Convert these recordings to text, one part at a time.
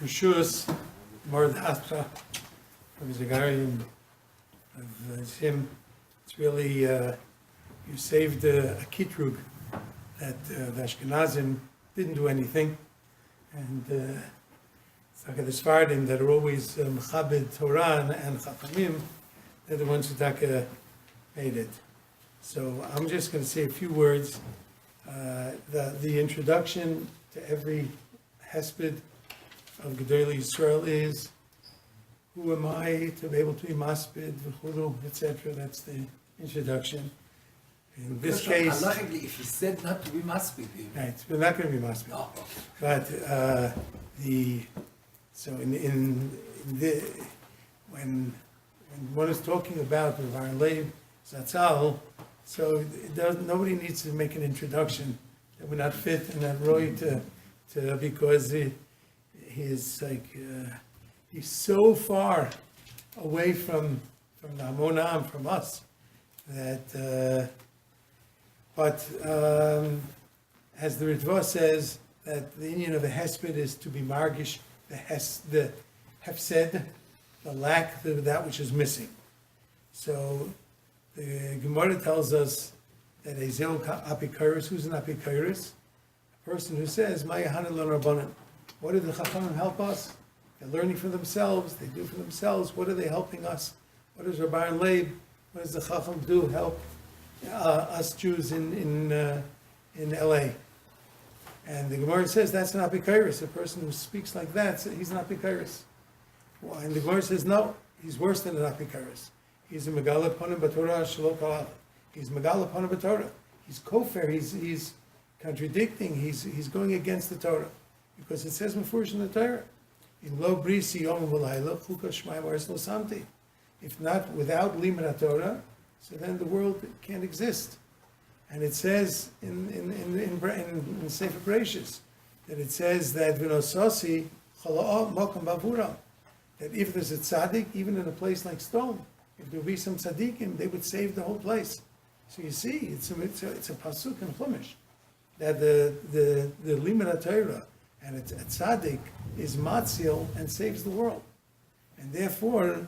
Rishus, Mord Hafra, from Zagarian of him. It's really, you saved a kitrug that the Ashkenazim didn't do anything. And it's like the Sfardim that are always Mechabed Torah and Chachamim, they're the ones who made it. So I'm just going to say a few words. The introduction to every hesped of Gedolei Yisrael is, who am I to be able to be maspid, v'chulu, etc. That's the introduction. In this case, if he said not to be maspid, right, we're not going to be maspid. Oh, okay. But when one is talking about Aharon Leib Zatzal, so nobody needs to make an introduction that we're not fit and not right to because he's so far away from the Amonam, from us, that as the Ritva says, that the union of a hesped is to be margish the hefsed, the lack, that which is missing. So the Gemara tells us that a zeo apikoros, who's an apikoros? A person who says, "Ma yahanan l'Rabbanan." What did the Chachamim help us? They're learning for themselves. They do for themselves. What are they helping us? What does Aharon Leib? What does the Chacham do? Help us Jews in L.A. And the Gemara says that's an apikoros. A person who speaks like that, he's an apikoros. And the Gemara says no, he's worse than an apikoros. He's a megala ponim b'Torah shelo kalal. He's megala ponim b'Torah. He's kofar. He's contradicting. He's going against the Torah because it says mefurish in the Torah. In lo brisi yom v'layla chuka shmai v'aretz lo samti. If not without limud Torah, so then the world can't exist. And it says in Sefer Bereshis that it says that v'nosasi chala'ah mokum bavura, that if there's a tzaddik, even in a place like Stone, if there would be some tzaddikim, they would save the whole place. So you see, it's a pasuk in Chumash that the limud Torah and a tzaddik is matzil and saves the world, and therefore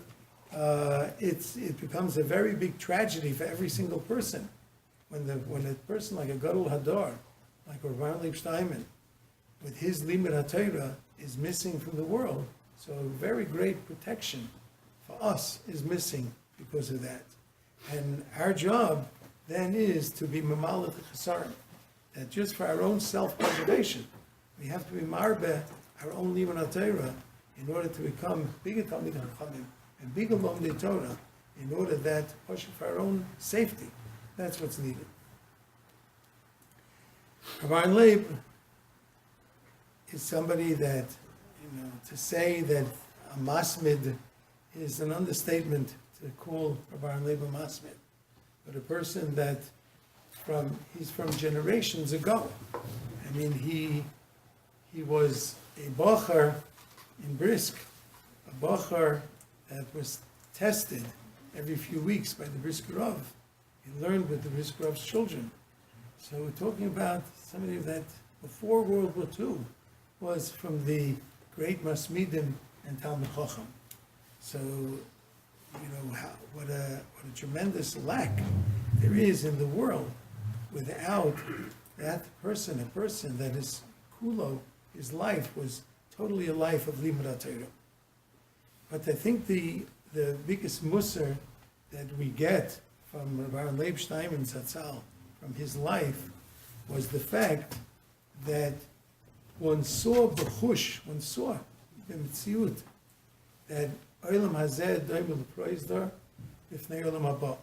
it becomes a very big tragedy for every single person when a person like a Gadol Hadar, like Aharon Leib Shteinmen, with his limud Torah is missing from the world. So a very great protection for us is missing because of that. And our job then is to be mamaleh chesarim, that just for our own self-preservation, we have to be marbe our own limud Torah in order to become bigger Talmid Chachamim and bigger Lomdei Torah, in order that for our own safety. That's what's needed. Aharon Leib is somebody that, to say that a masmid is an understatement to call Aharon Leib a masmid. But a person that he's from generations ago. I mean, he was a bocher in Brisk, a bocher that was tested every few weeks by the Brisk Rav. He learned with the Brisk Rav's children. So we're talking about somebody that before World War II was from the great Masmidim and Talmid Chacham. So, what a tremendous lack there is in the world without that person, a person that is kulo, his life was totally a life of limud Torah. But I think the biggest musar that we get from Aharon Leib Shteinmen Zatzal, from his life, was the fact that one saw b'mitziut, that olam hazeh doim l'proizdar b'fnei olam haba,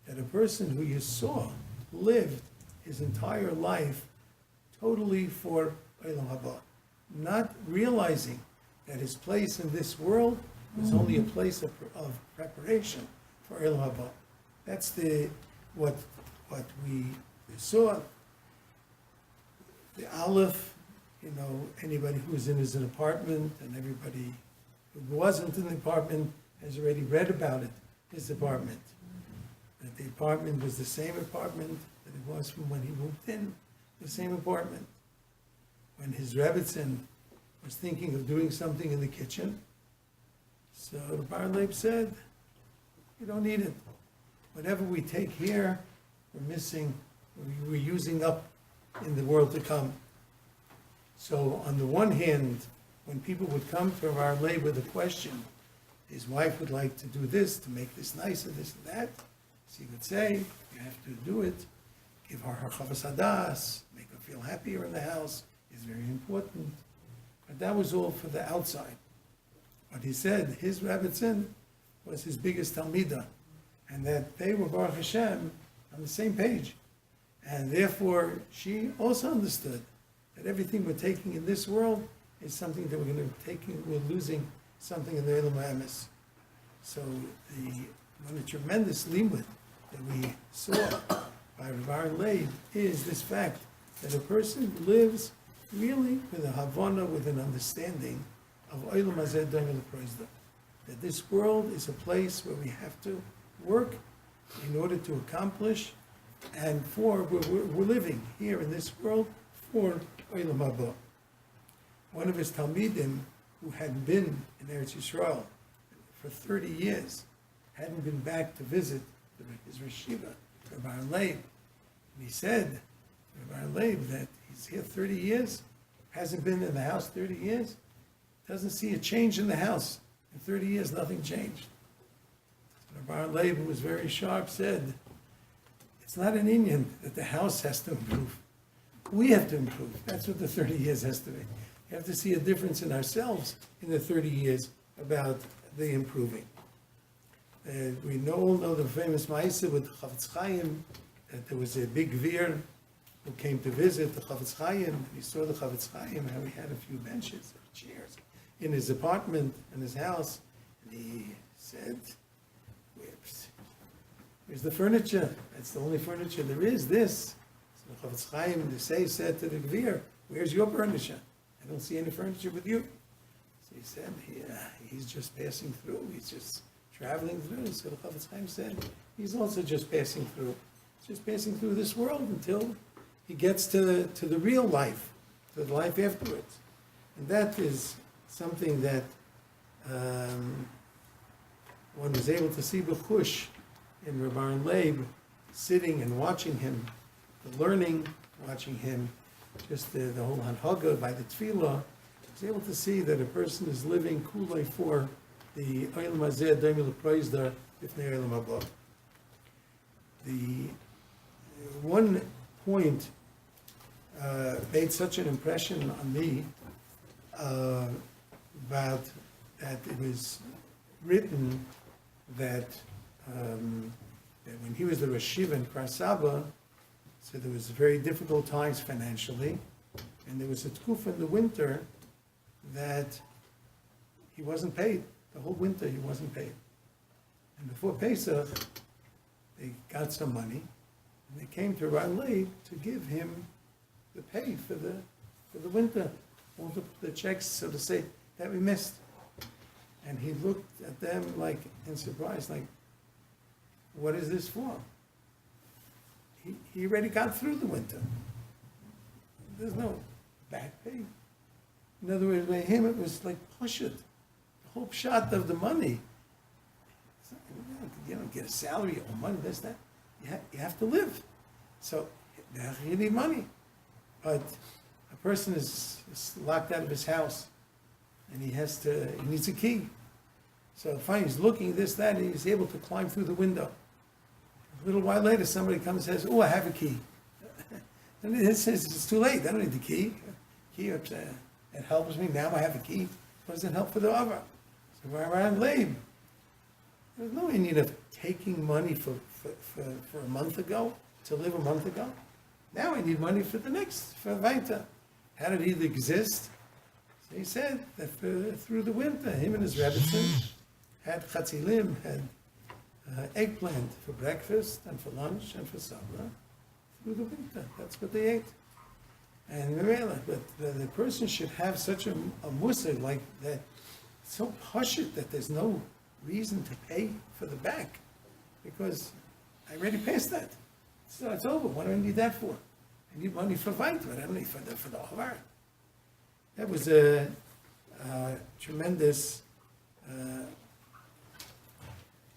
that a person who you saw lived his entire life totally for olam haba, not realizing that his place in this world was only a place of preparation for olam haba. That's what we saw. The Aleph, anybody who was in his apartment and everybody who wasn't in the apartment has already read about it, his apartment. That the apartment was the same apartment that it was from when he moved in, the same apartment. when his Rebbetzin was thinking of doing something in the kitchen. So the Bar Leib said, you don't need it. Whatever we take here, we're missing, we're using up in the world to come. So on the one hand, when people would come to our Leib with a question, his wife would like to do this, to make this nicer, this and that. So he would say, you have to do it. Give her chavas hadas, make her feel happier in the house, is very important. But that was all for the outside. But he said his Rebbetzin was his biggest Talmidah, and that they were, Baruch Hashem, on the same page. And therefore, she also understood that everything we're taking in this world is something that we're losing something in the Olam Hamis. So one of the tremendous limud that we saw by Rav Leib is this fact that a person lives really with a havana, with an understanding of Olam Hazeh Daimel Proizda, that this world is a place where we have to work in order to accomplish, and we're living here in this world for Olam Haba. One of his Talmidim, who had been in Eretz Yisrael for 30 years, hadn't been back to visit his Reshiva, Rabbi Leib. And he said to Rabbi Leib that he's here 30 years, hasn't been in the house 30 years, doesn't see a change in the house. In 30 years, nothing changed. Rabbi Leib, who was very sharp, said, it's not an Indian that the house has to improve. We have to improve. That's what the 30 years has to be. You have to see a difference in ourselves in the 30 years about the improving. We all know the famous Ma'aseh with Chavetz Chaim, that there was a big Vir who came to visit the Chavetz Chaim. He saw the Chavetz Chaim, how he had a few benches or chairs in his apartment, in his house. And he said, where's the furniture? That's the only furniture there is, this. So the Chavetz Chaim, the Say, said to the Gvir, where's your furniture? I don't see any furniture with you. So he said, he's just passing through. He's just traveling through. So the Chavetz Chaim said, he's also just passing through. He's just passing through this world until he gets to the real life, to the life afterwards. And that is something that one was able to see b'chush in Rabbi Leib, sitting and watching him, the learning, watching him, just the whole hanhaga by the tefillah. I was able to see that a person is living kulei for the Olam Hazeh Daimel Proizda B'fnei Olam Haba. The one point made such an impression on me about that it was written that when he was the Rashiva in Kfar Saba, so there was very difficult times financially, and there was a tkufa in the winter that he wasn't paid. The whole winter he wasn't paid. And before Pesach, they got some money, and they came to Rabbi Leib to give him the pay for the winter, all the checks, so to say, that we missed. And he looked at them like in surprise, like, what is this for? He already got through the winter. There's no back pay. In other words, by him it was like push it. The whole shot of the money. You don't get a salary or money, this, that. You have to live. So you need money. But a person is locked out of his house and he needs a key. So finally he's looking this, that, and he's able to climb through the window. A little while later, somebody comes and says, oh, I have a key. And it says, it's too late, I don't need the key. It helps me, now I have a key. What does it help for the other? So around Leib, there's no need of taking money for a month ago, to live a month ago. Now I need money for Vaita. How did he exist? So he said that through the winter, him and his Rebbetzin had chatzilim, had eggplant for breakfast and for lunch and for supper through the winter. That's what they ate. And the person should have such a musar like that, so pashut that there's no reason to pay for the back, because I already passed that. So it's over. What do I need that for? I need money for Vait, but I don't need for the Aharon. That was a tremendous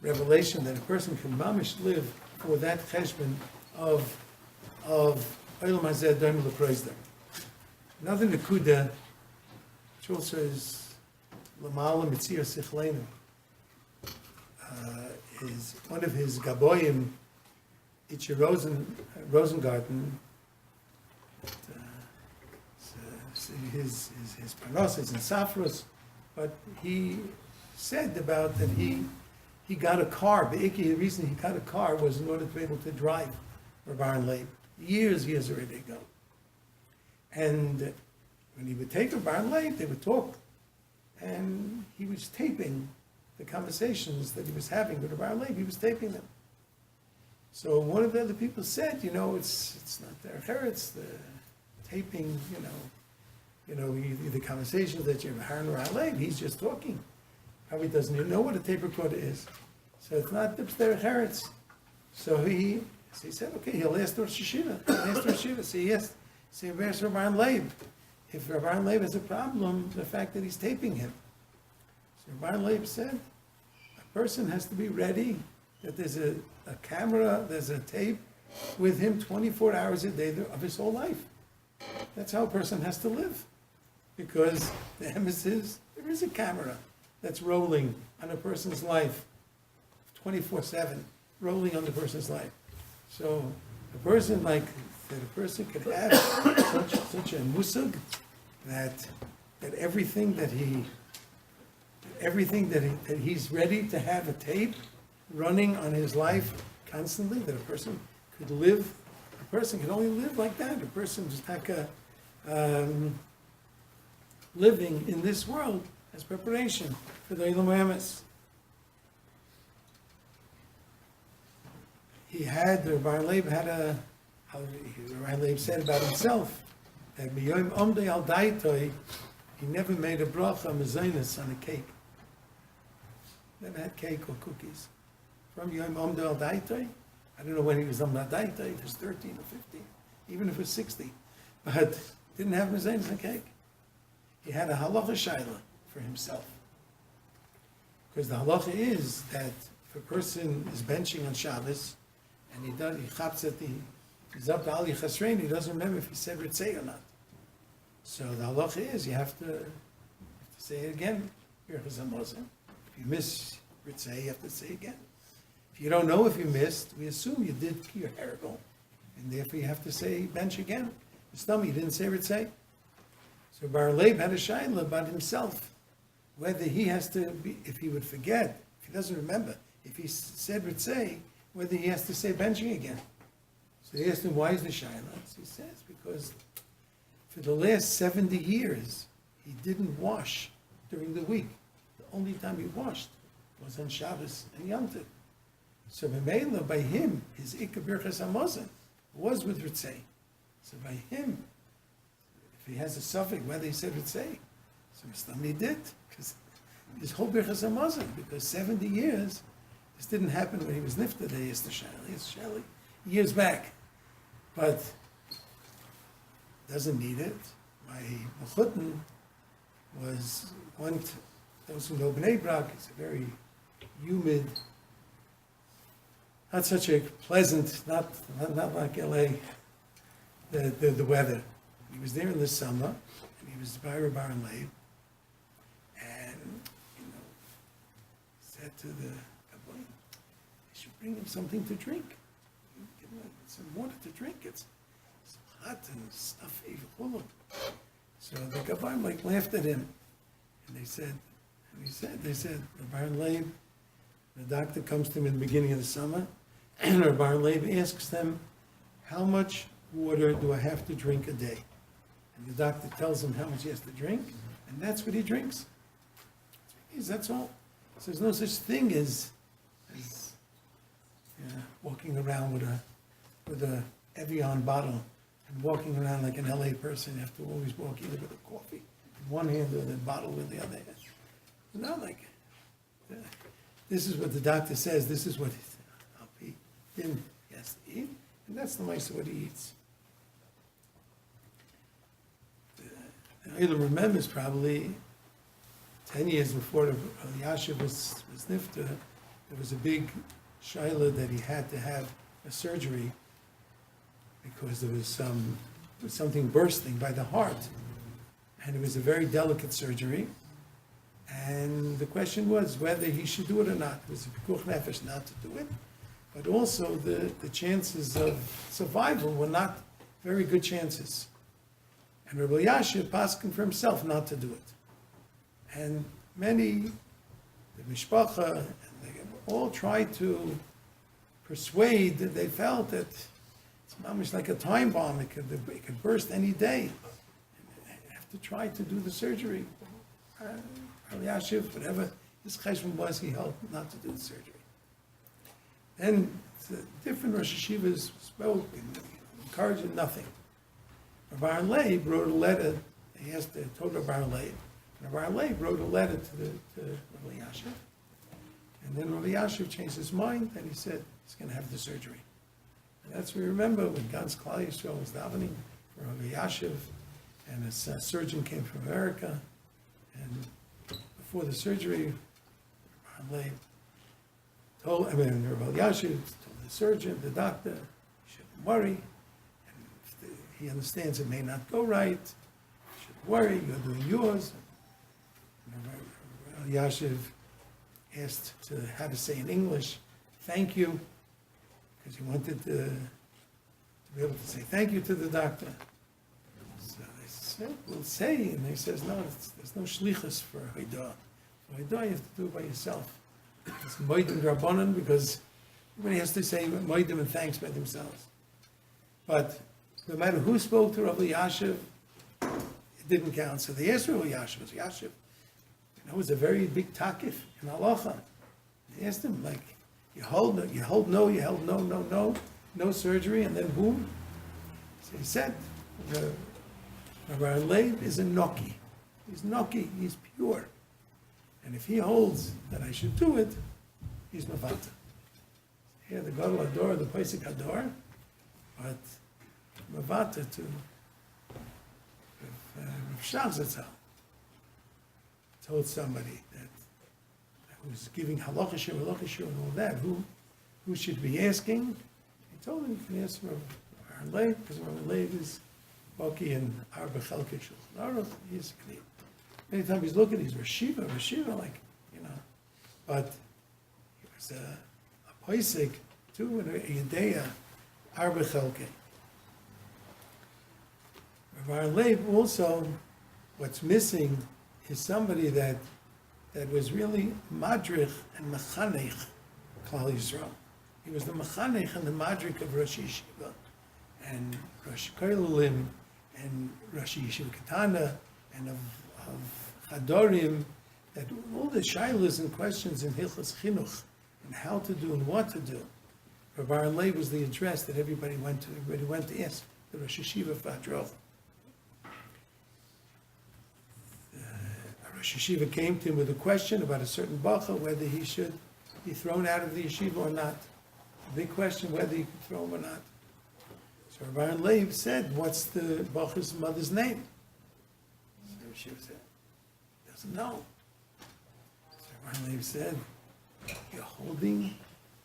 revelation that a person can mamish live for that cheshbon of Olam Hazeh Doim L'Proizder. Another nekuda, which also is Lamala Mitzir Sichleinu, is one of his Gaboyim, Itcher Rosengarten, his Parnosses and Safros, but he said about that he got a car. The reason he got a car was in order to be able to drive Aharon Leib. Years already ago. And when he would take Aharon Leib, they would talk, and he was taping the conversations that he was having with Aharon Leib. He was taping them. So one of the other people said, it's not their hair, it's the taping, the conversations that you have with Aharon Leib. He's just talking. Probably doesn't even know what a tape recorder is. So it's not their herets. So he said, okay, he'll ask Rosh Hashiva. Say yes. Say, where's Aharon Leib? If Aharon Leib has a problem, the fact that he's taping him. So Aharon Leib said, a person has to be ready that there's a camera, there's a tape with him 24 hours a day of his whole life. That's how a person has to live. Because the emes is, there is a camera that's rolling on a person's life 24/7, rolling on the person's life. So a person that a person could have such a musug that everything that he's ready to have a tape running on his life constantly, that a person could live, a person can only live like that. A person is like living in this world as preparation for the Olam Hamas. Aharon Leib said about himself that B'yom Omdei Al Daitoi, he never made a bracha mezainis on a cake. Never had cake or cookies. From Yom Omdei Al Daitoi, I don't know when he was on that Daitoi, if it was 13 or 15, even if it was 60, but didn't have mezainis on cake. He had a halacha shaila for himself. Because the halacha is that if a person is benching on Shabbos, and he chaps at he's up to Ali Chasrein, he doesn't remember if he said Ritzei or not. So the halacha is you have to say it again. If you miss Ritzei, you have to say it again. If you don't know if you missed, we assume you did your herigol, and therefore you have to say bench again. You didn't say Ritzei. So Aharon Leib had a shaila about himself, whether he has to be, if he would forget, if he doesn't remember, if he said Ritzei, whether he has to say benching again. So he asked him, why is the shaila? He says, because for the last 70 years, he didn't wash during the week. The only time he washed was on Shabbos and Yom Tov. So Memela, by him, his Ikar Birchas Hamazon was with Ritzei. So by him, if he has a suffix, whether he said Ritzei, so Mistami did, because his whole Birchas Hamazon, because 70 years, this didn't happen when he was nifta. They used to shali years back, but doesn't need it. My mechutin was those who know Bnei Brak. It's a very humid, not such a pleasant, not like LA. The weather. He was there in the summer, and he was by Aharon Leib, and said to the bring him something to drink. Give him some water to drink. It's hot and stuffy. So the Gabbai laughed at him, and they said, Aharon Leib, the doctor comes to him in the beginning of the summer, and Aharon Leib asks them, how much water do I have to drink a day? And the doctor tells him how much he has to drink, and that's what he drinks. That's all. So there's no such thing as walking around with a Evian bottle and walking around like an LA person. You have to always walk either with a coffee in one hand or the bottle with the other hand. Not like this is what the doctor says. This is what he has to eat, and that's the most of what he eats. Eilu remembers probably 10 years before the Yashiv was nifta, there was a big shaila that he had to have a surgery because there was something bursting by the heart. And it was a very delicate surgery. And the question was whether he should do it or not. It was a pikuch nefesh not to do it. But also the chances of survival were not very good chances. And Rabbi Yashiv paskin for himself not to do it. And many, the mishpacha, and they all tried to persuade that they felt that it's almost like a time bomb. It could burst any day. And they have to try to do the surgery. Rabbi Yashiv, whatever his cheshbon was, he helped not to do the surgery. Then different Rosh Hashivas spoke and encouraged nothing. Rabbi Leib wrote a letter. He told Rabbi Leib. Rabbi Leib wrote a letter to Rabbi Yashiv. And then Rabbi Yashiv changed his mind and he said he's going to have the surgery. And that's what we remember when Gans Klal Yisrael was davening for Rabbi Yashiv, and a surgeon came from America. And before the surgery, Rabbi Leib Rabbi Yashiv told the surgeon, the doctor, you shouldn't worry. And if he understands it may not go right, you shouldn't worry, you're doing yours. And Rabbi Yashiv asked how to say in English, thank you, because he wanted to be able to say thank you to the doctor. So they said, we'll say, and he says, no, there's no shlichus for Haidah. For Haidah, you have to do it by yourself. It's moedim drabanan because everybody has to say moedim and thanks by themselves. But no matter who spoke to Rabbi Yashiv, it didn't count. So they asked Rabbi Yashiv, Yashiv, it was a very big takif in halacha. They asked him, like, you hold no surgery, and then boom. So he said, Rabbi Leib is a noki. He's noki, he's pure. And if he holds that I should do it, he's mavata. Here the gadol ador, the pesach ador, but mavata to Rav Shach told somebody that who's giving halacha shir and all that, who should be asking? He told him you can ask Rav Leib, because Rav Leib is baki and arba chalke shulchan aruch. He's clean. Anytime he's looking, he's Rashiva, like, but he was a Paisik, too, and a Yedeya, Arba Chelke. Rabbi Leib also, what's missing is somebody that was really Madrich and Mechanech Klal Yisrael. He was the Mechanech and the Madrich of Rosh Yeshiva, and Rosh Kollel, and Rosh Yeshiva Katana, and of Hadorim, that all the shaylas and questions in Hilchos Chinuch, and how to do and what to do. Rabbi Leib was the address that everybody went to ask, the Rosh Yeshiva Fadrov. Rosh Yeshiva came to him with a question about a certain bacha, whether he should be thrown out of the yeshiva or not. A big question, whether he could throw him or not. So Rabbi Leib said, what's the bacha's mother's name? So Yeshiva said, doesn't know. So Rabbi Leib said, you're holding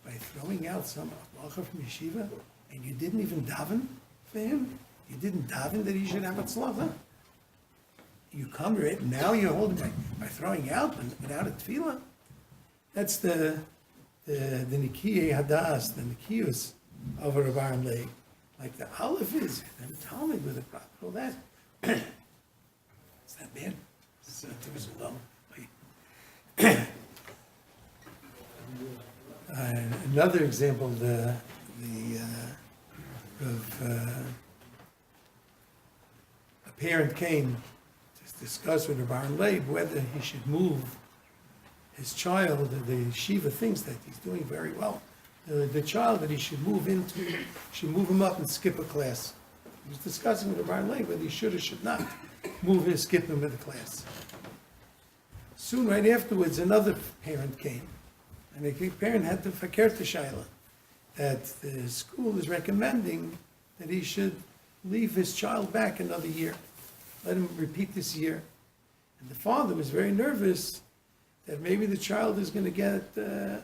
by throwing out some bacha from yeshiva, and you didn't even daven for him? You didn't daven that he should have a tzlacha? You come right now, you're holding by throwing out without a tefillah. That's the Nikiyei Hadas, the Nikiyus of a Rabbi Leib. Like the Aleph is, and the Talmud with the prophet, all that. It's that bad. So it was alone. Another example, a parent came to discuss with Rabbi Leib whether he should move his child. The yeshiva thinks that he's doing very well. The child that he should move him up and skip a class. He was discussing with Rabbi Leib whether he should or should not skip him with a class. Soon, right afterwards, another parent came, and the parent had to fakir to Shaila that the school is recommending that he should leave his child back another year. let him repeat this year. And the father was very nervous that maybe the child is going to get a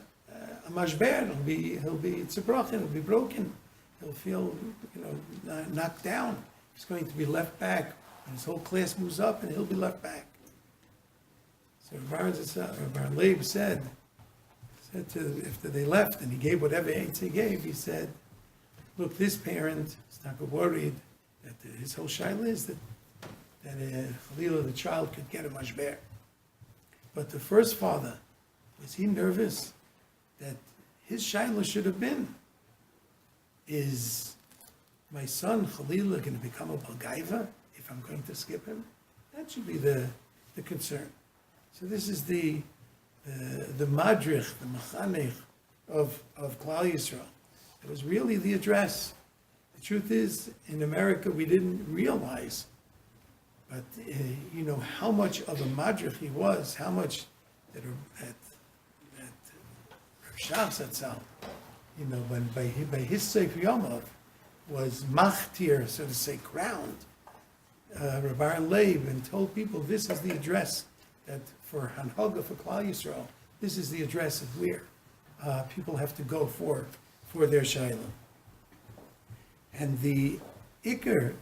mashber. It's a broken, he'll be broken. He'll feel, knocked down. He's going to be left back. And his whole class moves up and he'll be left back. So Rabbi Leib said after they left and he gave whatever answer he gave, he said, look, this parent is not worried that his whole shaila is that Khalil, the child, could get a mashber. But the first father, was he nervous that his shaila should have been, is my son Khalil going to become a balgaiva if I'm going to skip him? That should be the concern. So this is the madrich, the machanech of Klal Yisrael. It was really the address. The truth is, in America, we didn't realize, but how much of a madrich he was, how much that Rav Zatzal, when by his Sefer Yomov was machtir, so to say, crowned Rabbi Leib and told people this is the address that for Hanhaga, for Klal Yisrael, this is the address of where people have to go for their shayla. And the ikr,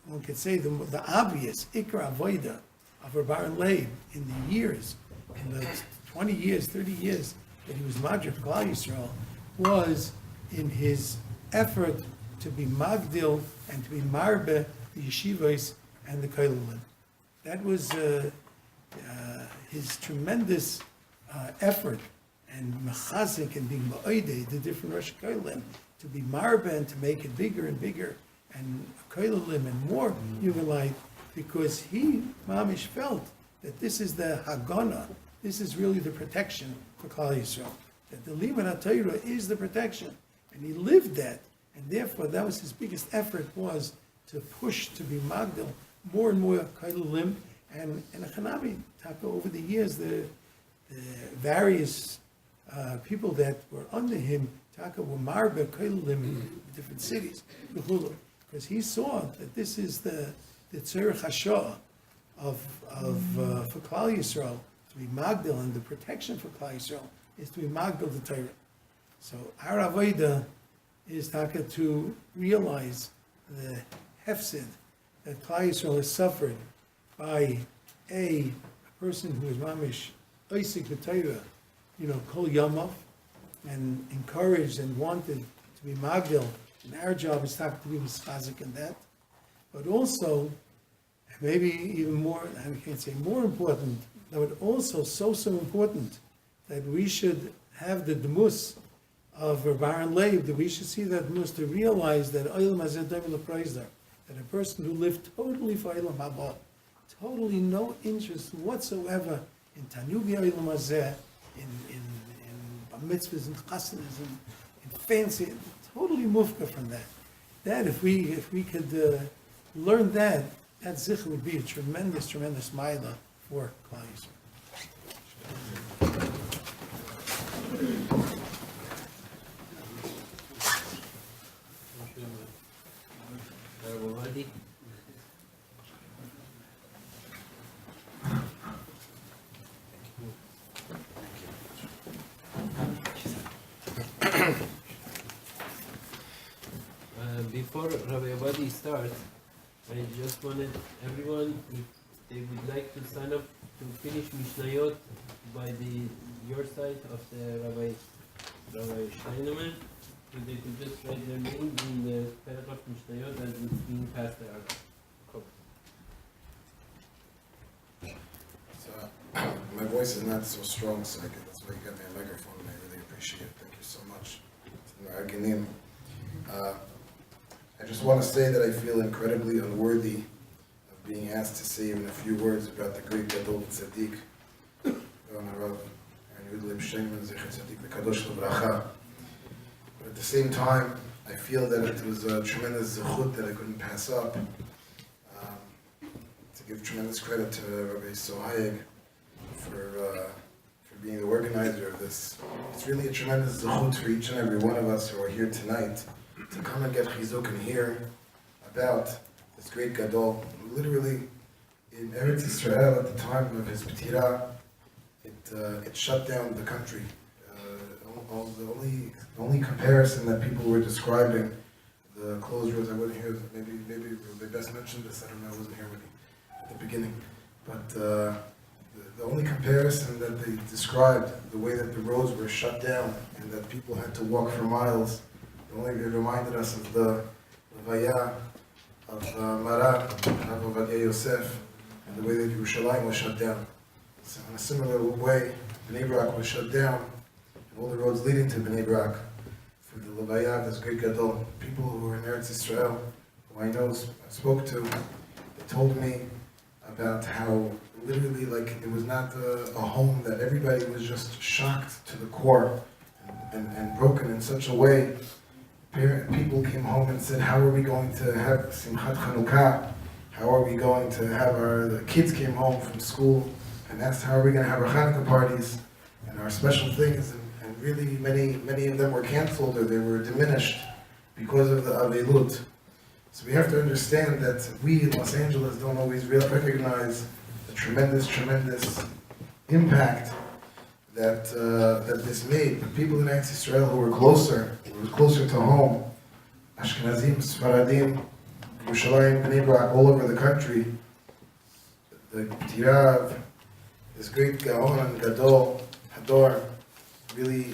one could say the obvious ikr avoida of Rabbi Leib in the years, in the 20 years, 30 years that he was Madrich Klal Yisrael, was in his effort to be Magdil and to be Marbe, the yeshivos and the Kollelim. That was his tremendous effort and mechazik and being ma'odeh, the different Rosh Kollelim, to be Marbe and to make it bigger and bigger and Kollelim and more Yuvalite, because he, Mamish, felt that this is the Hagana, this is really the protection for Klal Yisrael, that the Limud HaTorah is the protection, and he lived that, and therefore that was his biggest effort, was to push to be Magdil more and more Kollelim, and Chanabi, Taka, over the years, the various people that were under him, Taka, were Marbe Kollelim in different cities, because he saw that this is the Tzorech Hashah for Klal Yisrael, to be Magdil, and the protection for Klal Yisrael is to be Magdil the Torah. So our Avodah is Taka to realize the hefsid that Klal Yisrael has suffered by a person who is mamish oisik b'Torah, kol yamav, and encouraged and wanted to be magdil. And our job is to be mischazik in that, but also, maybe even more, I can't say more important, but also so important that we should have the demus of Rabbi Leib, that we should see that demus to realize that olam hazeh doim leproizdar, that a person who lived totally for olam haba, totally no interest whatsoever in tanugi olam hazeh, in mitzvahs and chasanas, in fancy, totally mufka from that. That if we could learn that zikr would be a tremendous maila for Klal Yisrael. Before Rabbi Abadi starts, I just wanted everyone, if they would like to sign up to finish Mishnayot by your side of the Rabbi Shteinmen, so they could just write their name in the paragraph Mishnayot as it's being passed out. So, my voice is not so strong, so that's why you got me a microphone, and I really appreciate it. Thank you so much. I just want to say that I feel incredibly unworthy of being asked to say even a few words about the great Gadol Tzaddik, Leib Shteinmen, but at the same time, I feel that it was a tremendous zechut that I couldn't pass up, to give tremendous credit to Rabbi Sohayeg for being the organizer of this. It's really a tremendous zechut for each and every one of us who are here tonight to come and get chizuk and hear about this great gadol. Literally, in Eretz Israel at the time of his Ptira, it shut down the country. The only comparison that people were describing the closed roads, I wasn't here, maybe they best mentioned this, I don't know, I wasn't here at the beginning. But the only comparison that they described, the way that the roads were shut down and that people had to walk for miles, it reminded us of the Levaya of Maran, Rav Ovadia Yosef, and the way that Yerushalayim was shut down. So in a similar way, Bnei Brak was shut down, and all the roads leading to Bnei Brak, for the Levaya of this great Gadol. People who were in Eretz Israel, who I spoke to, they told me about how literally, like, it was not a home that everybody was just shocked to the core and broken in such a way. People came home and said, how are we going to have Simchat Chanukah? How are we going to have the kids came home from school and asked, how are we going to have our Hanukkah parties and our special things? And really, many of them were canceled or they were diminished because of the Avilut. So we have to understand that we in Los Angeles don't always recognize the tremendous impact that this made. The people in Eretz Israel who were closer to home, Ashkenazim, Sfaradim, Yerushalayim, Bnei Brak, all over the country, the Tirav, this great Gaon and Gadol, Hador, really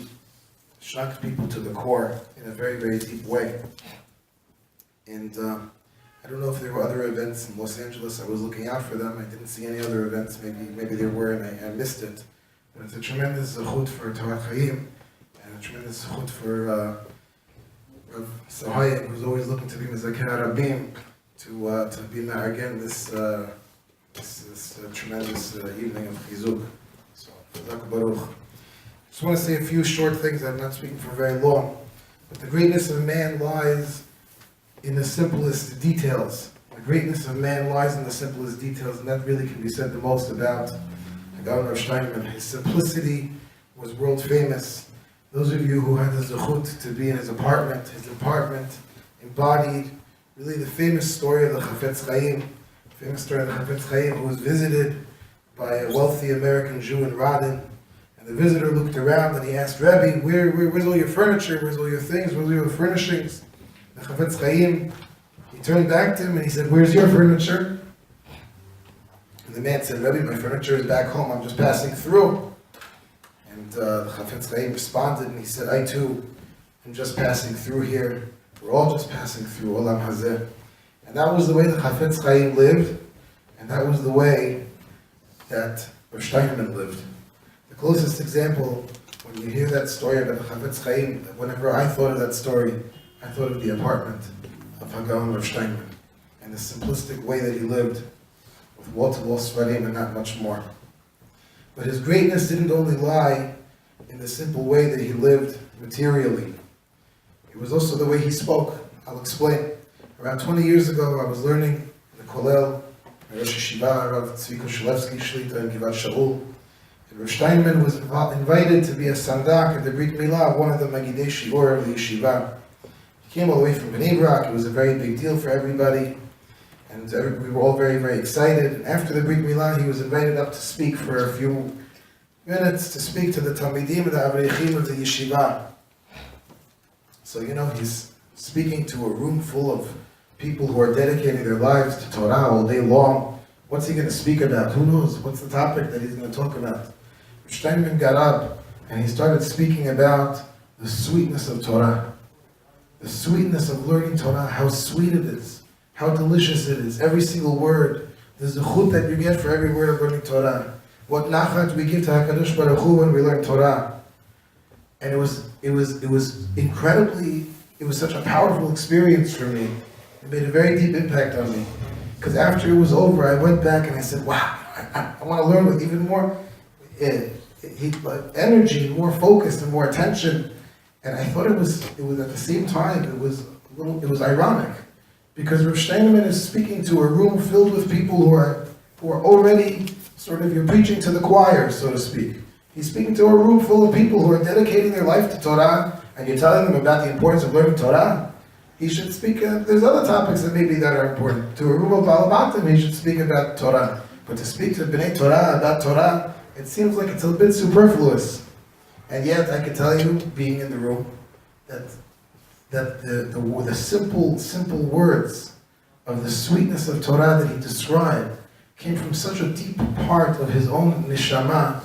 shocked people to the core in a very, very deep way. And I don't know if there were other events in Los Angeles. I was looking out for them. I didn't see any other events. Maybe there were and I missed it. But it's a tremendous zechut for Torah Chaim and a tremendous zechut for Rav Sahayim, who's always looking to be Mezakeh Rabim, to be now again this tremendous evening of Chizuk. So, Chazak Baruch. I just want to say a few short things. I'm not speaking for very long. But the greatness of man lies in the simplest details. The greatness of man lies in the simplest details, and that really can be said the most about Aharon Shteinmen. His simplicity was world famous. Those of you who had the zechut to be in his apartment embodied really the famous story of the Chafetz Chaim, who was visited by a wealthy American Jew in Radin. And the visitor looked around and he asked, Rebbe, where's all your furniture? Where's all your things? Where's all your furnishings? The Chafetz Chaim, he turned back to him and he said, where's your furniture? And the man said, Rebbe, my furniture is back home, I'm just passing through. And the Chafetz Chaim responded and he said, I too am just passing through here. We're all just passing through Olam Hazeh. And that was the way the Chafetz Chaim lived, and that was the way that Shteinmen lived. The closest example, when you hear that story about the Chafetz Chaim, whenever I thought of that story, I thought of the apartment of Hagon or Shteinmen and the simplistic way that he lived with wall-to-wall sweating and not much more. But his greatness didn't only lie in the simple way that he lived materially. It was also the way he spoke. I'll explain. Around 20 years ago, I was learning in the Kollel, Rosh Yeshiva, Rav Tzvika Shalevsky Shlita in Givat Shaul. And Rav Shteinmen was invited to be a sandak at the Brit Milah of one of the Magidei Shiur of the Yeshiva. He came all the way from Bnei Brak. It was a very big deal for everybody. And we were all very, very excited. And after the Brit Milah, he was invited up to speak for a few minutes, to speak to the Talmidim and the Avrechim of the Yeshiva. So, he's speaking to a room full of people who are dedicating their lives to Torah all day long. What's he going to speak about? Who knows? What's the topic that he's going to talk about? Shteinmen got up and he started speaking about the sweetness of Torah. The sweetness of learning Torah, how sweet it is, how delicious it is, every single word. The zechut that you get for every word of learning Torah. What nachat we give to HaKadosh Baruch Hu when we learn Torah. And it was incredibly, it was such a powerful experience for me. It made a very deep impact on me. Because after it was over, I went back and I said, wow, I want to learn with even more energy, more focus, and more attention. And I thought it was at the same time, it was ironic. Because Rav Shteinmen is speaking to a room filled with people who are already you're preaching to the choir, so to speak. He's speaking to a room full of people who are dedicating their life to Torah, and you're telling them about the importance of learning Torah. he should speak, there's other topics that maybe that are important. To a room of Balabatim, he should speak about Torah. But to speak to Bnei Torah about Torah, it seems like it's a bit superfluous. And yet, I can tell you, being in the room, that the simple words of the sweetness of Torah that he described came from such a deep part of his own neshama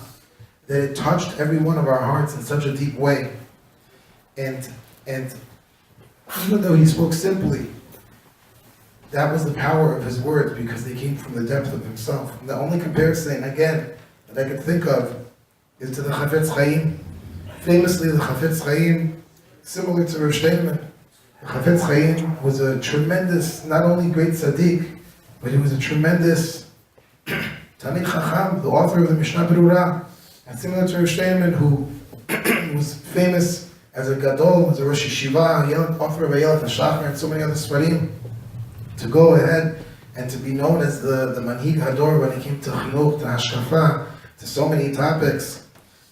that it touched every one of our hearts in such a deep way. And even though he spoke simply, that was the power of his words because they came from the depth of himself. And the only comparison, again, that I can think of is to the Chafetz Chaim. Famously, the Chafetz Chaim, similar to Rav Shteinmen, the Chafetz Chaim was a tremendous, not only great tzaddik, but he was a tremendous Talmid Chacham, the author of the Mishnah Berurah. And similar to Rav Shteinmen, who was famous as a Gadol, as a Rosh Yeshiva, author of Ayelet HaShachar, and so many other Svarim, to go ahead and to be known as the Manhig Hador when it came to Chinuch, to Hashkafa, to so many topics.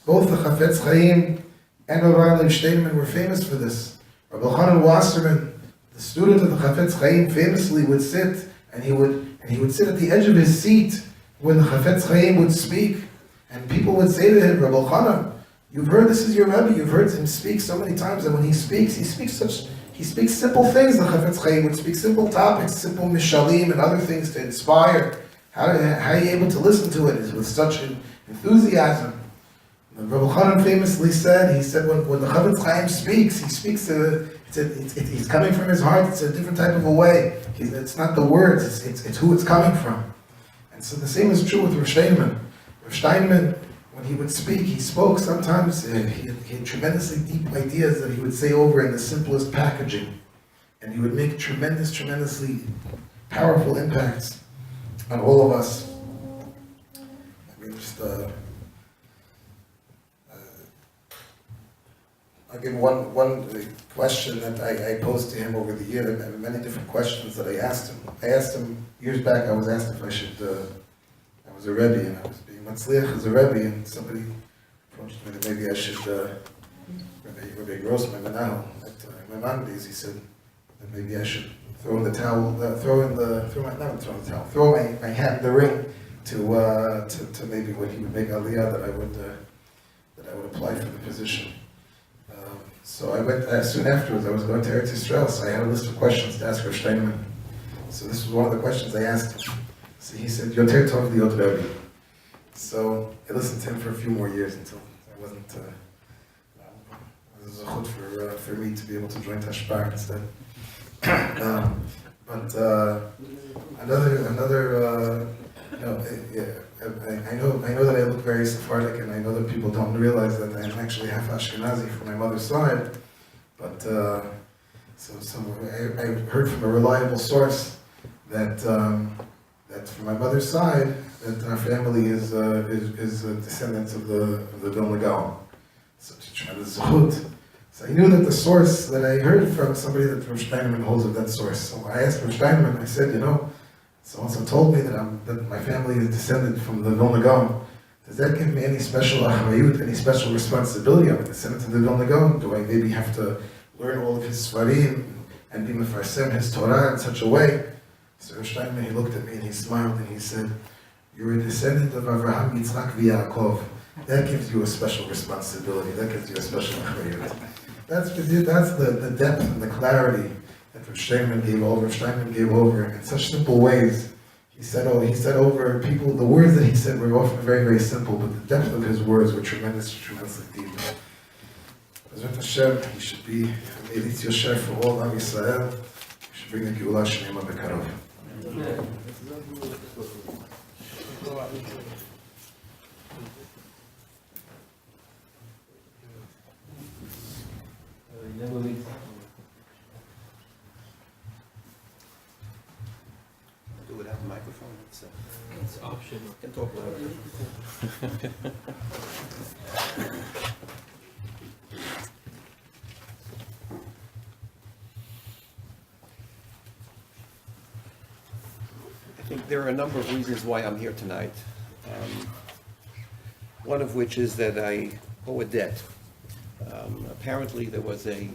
Both the Chafetz Chaim and Aharon and Shteinmen were famous for this. Rabbi Chanan Wasserman, the student of the Chafetz Chaim, famously would sit, and he would sit at the edge of his seat when the Chafetz Chaim would speak, and people would say to him, Rabbi Chanan, you've heard this is your Rebbe, you've heard him speak so many times, and when he speaks simple things. The Chafetz Chaim would speak simple topics, simple mishalim and other things to inspire. How are you able to listen to it with such enthusiasm? And Rabbi Chanan famously said, when the Chafetz Chaim speaks, he's coming from his heart, it's a different type of a way. It's not the words, it's who it's coming from. And so the same is true with Rav Shteinmen. Rav Shteinmen, when he would speak, he spoke sometimes, he had tremendously deep ideas that he would say over in the simplest packaging. And he would make tremendously powerful impacts on all of us. I mean, I'll give one question that I posed to him over the year. There are many different questions that I asked him. I asked him, years back, I was asked if I was a Rebbe, and I was being Matzliach as a Rebbe, and somebody approached me that maybe I should, Rebbe Grossman Menahel, at my mom days, he said that maybe I should throw my hat in the ring to maybe when he would make Aliyah, that I would apply for the position. So I went, soon afterwards, I was going to Eretz Yisrael, so I had a list of questions to ask Rav Shteinmen. So this was one of the questions I asked him. So he said, Yoter Tov Liot Rebbe. So I listened to him for a few more years until I wasn't, it was a chut for me to be able to join Tashbar instead. But I know that I look very Sephardic, and I know that people don't realize that I'm actually half Ashkenazi from my mother's side. But so I heard from a reliable source that from my mother's side that our family is descendants of the Vilna Gaon. Such a tremendous zechut. So I knew that the source that I heard from somebody that Rav Shteinmen holds of that source. So I asked Rav Shteinmen, I said, so-and-so told me that my family is descended from the Vilna Gaon. Does that give me any special achrayut, any special responsibility? I'm a descendant of the Vilna Gaon. Do I maybe have to learn all of his svarim and be mefarsem his Torah in such a way? So Rav Shteinmen, he looked at me and he smiled and he said, you're a descendant of Avraham, Yitzchak, Yaakov. That gives you a special responsibility. That gives you a special achrayut. That's the depth and the clarity that Rav Shteinmen gave over in such simple ways. He said over people, the words that he said were often very, very simple, but the depth of his words were tremendously deep. Bezrat Hashem, he should be Elitz Yosher for all Am Yisrael. He should bring the Geulah Shnema Bekarov. Do it have a microphone? It's optional. You can talk louder. I think there are a number of reasons why I'm here tonight. One of which is that I owe a debt. Apparently there was a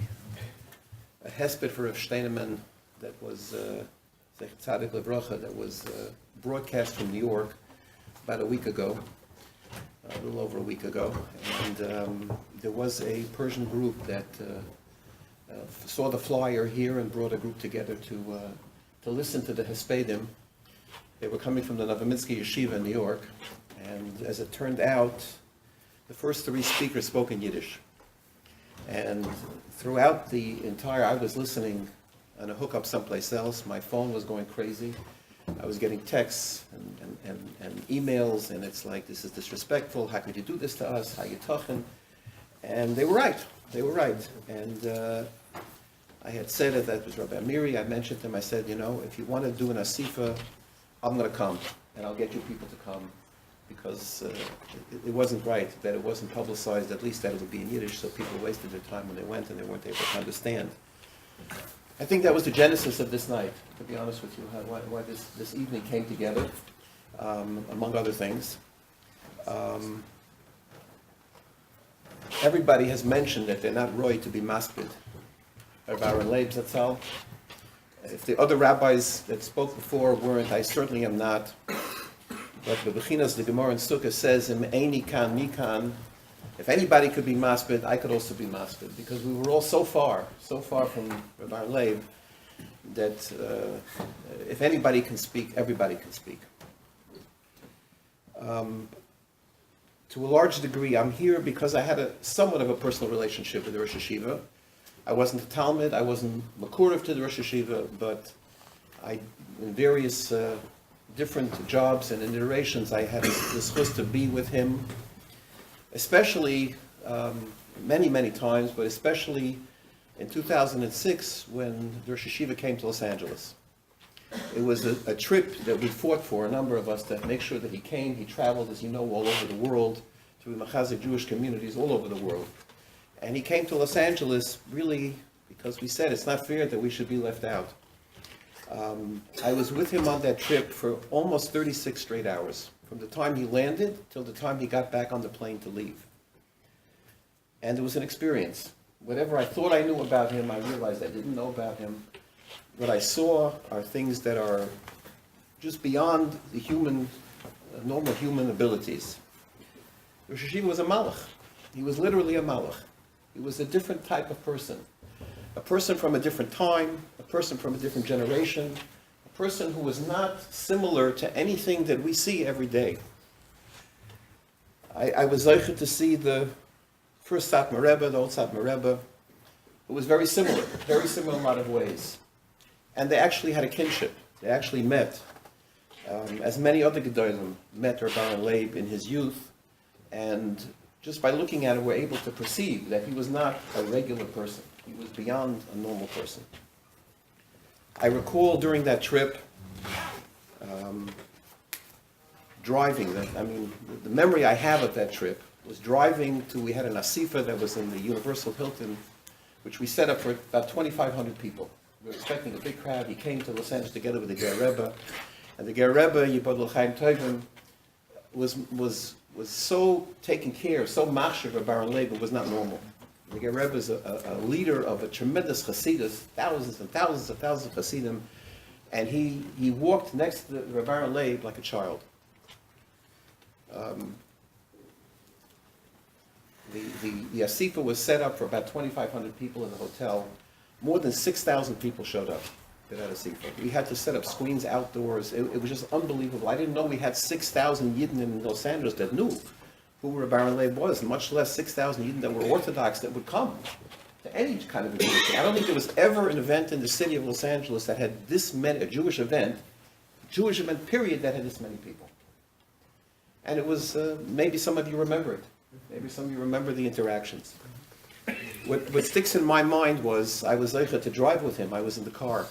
a hesped for Shteinmen that was Zech Tzadik Levracha, that was broadcast from New York about a week ago, a little over a week ago, and there was a Persian group that saw the flyer here and brought a group together to listen to the Hespedim. They were coming from the Novominsky Yeshiva in New York, and as it turned out, the first three speakers spoke in Yiddish. And throughout the entire, I was listening on a hookup someplace else. My phone was going crazy. I was getting texts and emails, and it's like, this is disrespectful. How could you do this to us? How you talking? And they were right. They were right. And I had said it, that was Rabbi Amiri. I mentioned to him, I said, you know, if you want to do an asifa, I'm going to come, and I'll get you people to come, because it wasn't right that it wasn't publicized, at least that it would be in Yiddish, so people wasted their time when they went and they weren't able to understand. I think that was the genesis of this night, to be honest with you, why this evening came together, among other things. Everybody has mentioned that they're not roy to be maspid. Aharon Leib Zatzal. If the other rabbis that spoke before weren't, I certainly am not. But the Bechinas, the Gemara in Sukkah says, Im eini kan mikan. If anybody could be maspid, I could also be maspid, because we were all so far from Aharon Leib, that if anybody can speak, everybody can speak. To a large degree, I'm here because I had somewhat of a personal relationship with the Rosh Hashiva. I wasn't a Talmud, I wasn't Makurev to the Rosh Hashiva, but in various different jobs and iterations, I had the chus to be with him, especially many times, but especially in 2006 when the Rosh Hashiva came to Los Angeles. It was a trip that we fought for, a number of us, to make sure that he came. He traveled, as you know, all over the world, to Machazik Jewish communities all over the world. And he came to Los Angeles really because we said it's not fair that we should be left out. I was with him on that trip for almost 36 straight hours, from the time he landed till the time he got back on the plane to leave. And it was an experience. Whatever I thought I knew about him, I realized I didn't know about him. What I saw are things that are just beyond the normal human abilities. Rosh Hashiva was a malach. He was literally a malach. He was a different type of person. A person from a different time, a person from a different generation, a person who was not similar to anything that we see every day. I was zeicher to see the first Satmar Rebbe, the old Satmar Rebbe. It was very similar in a lot of ways. And they actually had a kinship. They actually met. As many other Gedolim met Aharon Leib in his youth, and just by looking at it, we're able to perceive that he was not a regular person. He was beyond a normal person. I recall during that trip, driving. The memory I have of that trip was driving to, we had an asifa that was in the Universal Hilton, which we set up for about 2,500 people. We were expecting a big crowd. He came to Los Angeles together with the Ger Rebbe, and the Ger Rebbe, Yibod L'Chaim Tovim, was so taken care of, so machshav of Aharon Leib, it was not normal. The Ger Rebbe is a leader of a tremendous chassidus, thousands and thousands of chassidim, and he walked next to the Aharon Leib like a child. The asifa was set up for about 2,500 people in the hotel. More than 6,000 people showed up to that asifa. We had to set up screens outdoors. It was just unbelievable. I didn't know we had 6,000 Yidden in Los Angeles that knew who Aharon Leib was, much less 6,000 Yidden that were Orthodox that would come to any kind of event. I don't think there was ever an event in the city of Los Angeles that had this many, a Jewish event period, that had this many people. And it was, maybe some of you remember it. Maybe some of you remember the interactions. What sticks in my mind was, I was zeicher to drive with him. I was in the car.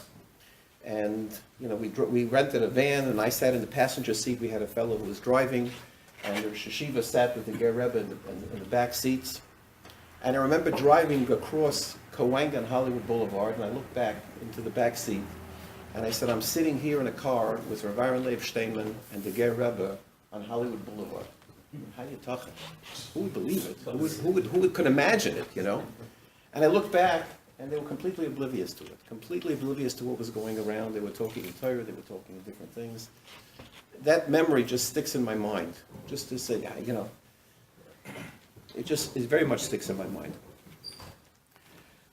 And, we rented a van, and I sat in the passenger seat. We had a fellow who was driving, and the Rosh Hashiva sat with the Ger Rebbe in the back seats. And I remember driving across Cahuenga and Hollywood Boulevard, and I looked back into the back seat, and I said, I'm sitting here in a car with Aharon Leib Shteinmen and the Ger Rebbe on Hollywood Boulevard. How do you talk? Who would believe it? Who could imagine it, And I looked back, And they were completely oblivious to it, completely oblivious to what was going around. They were talking in Torah, they were talking in different things. That memory just sticks in my mind, just to say, yeah, you know, it very much sticks in my mind.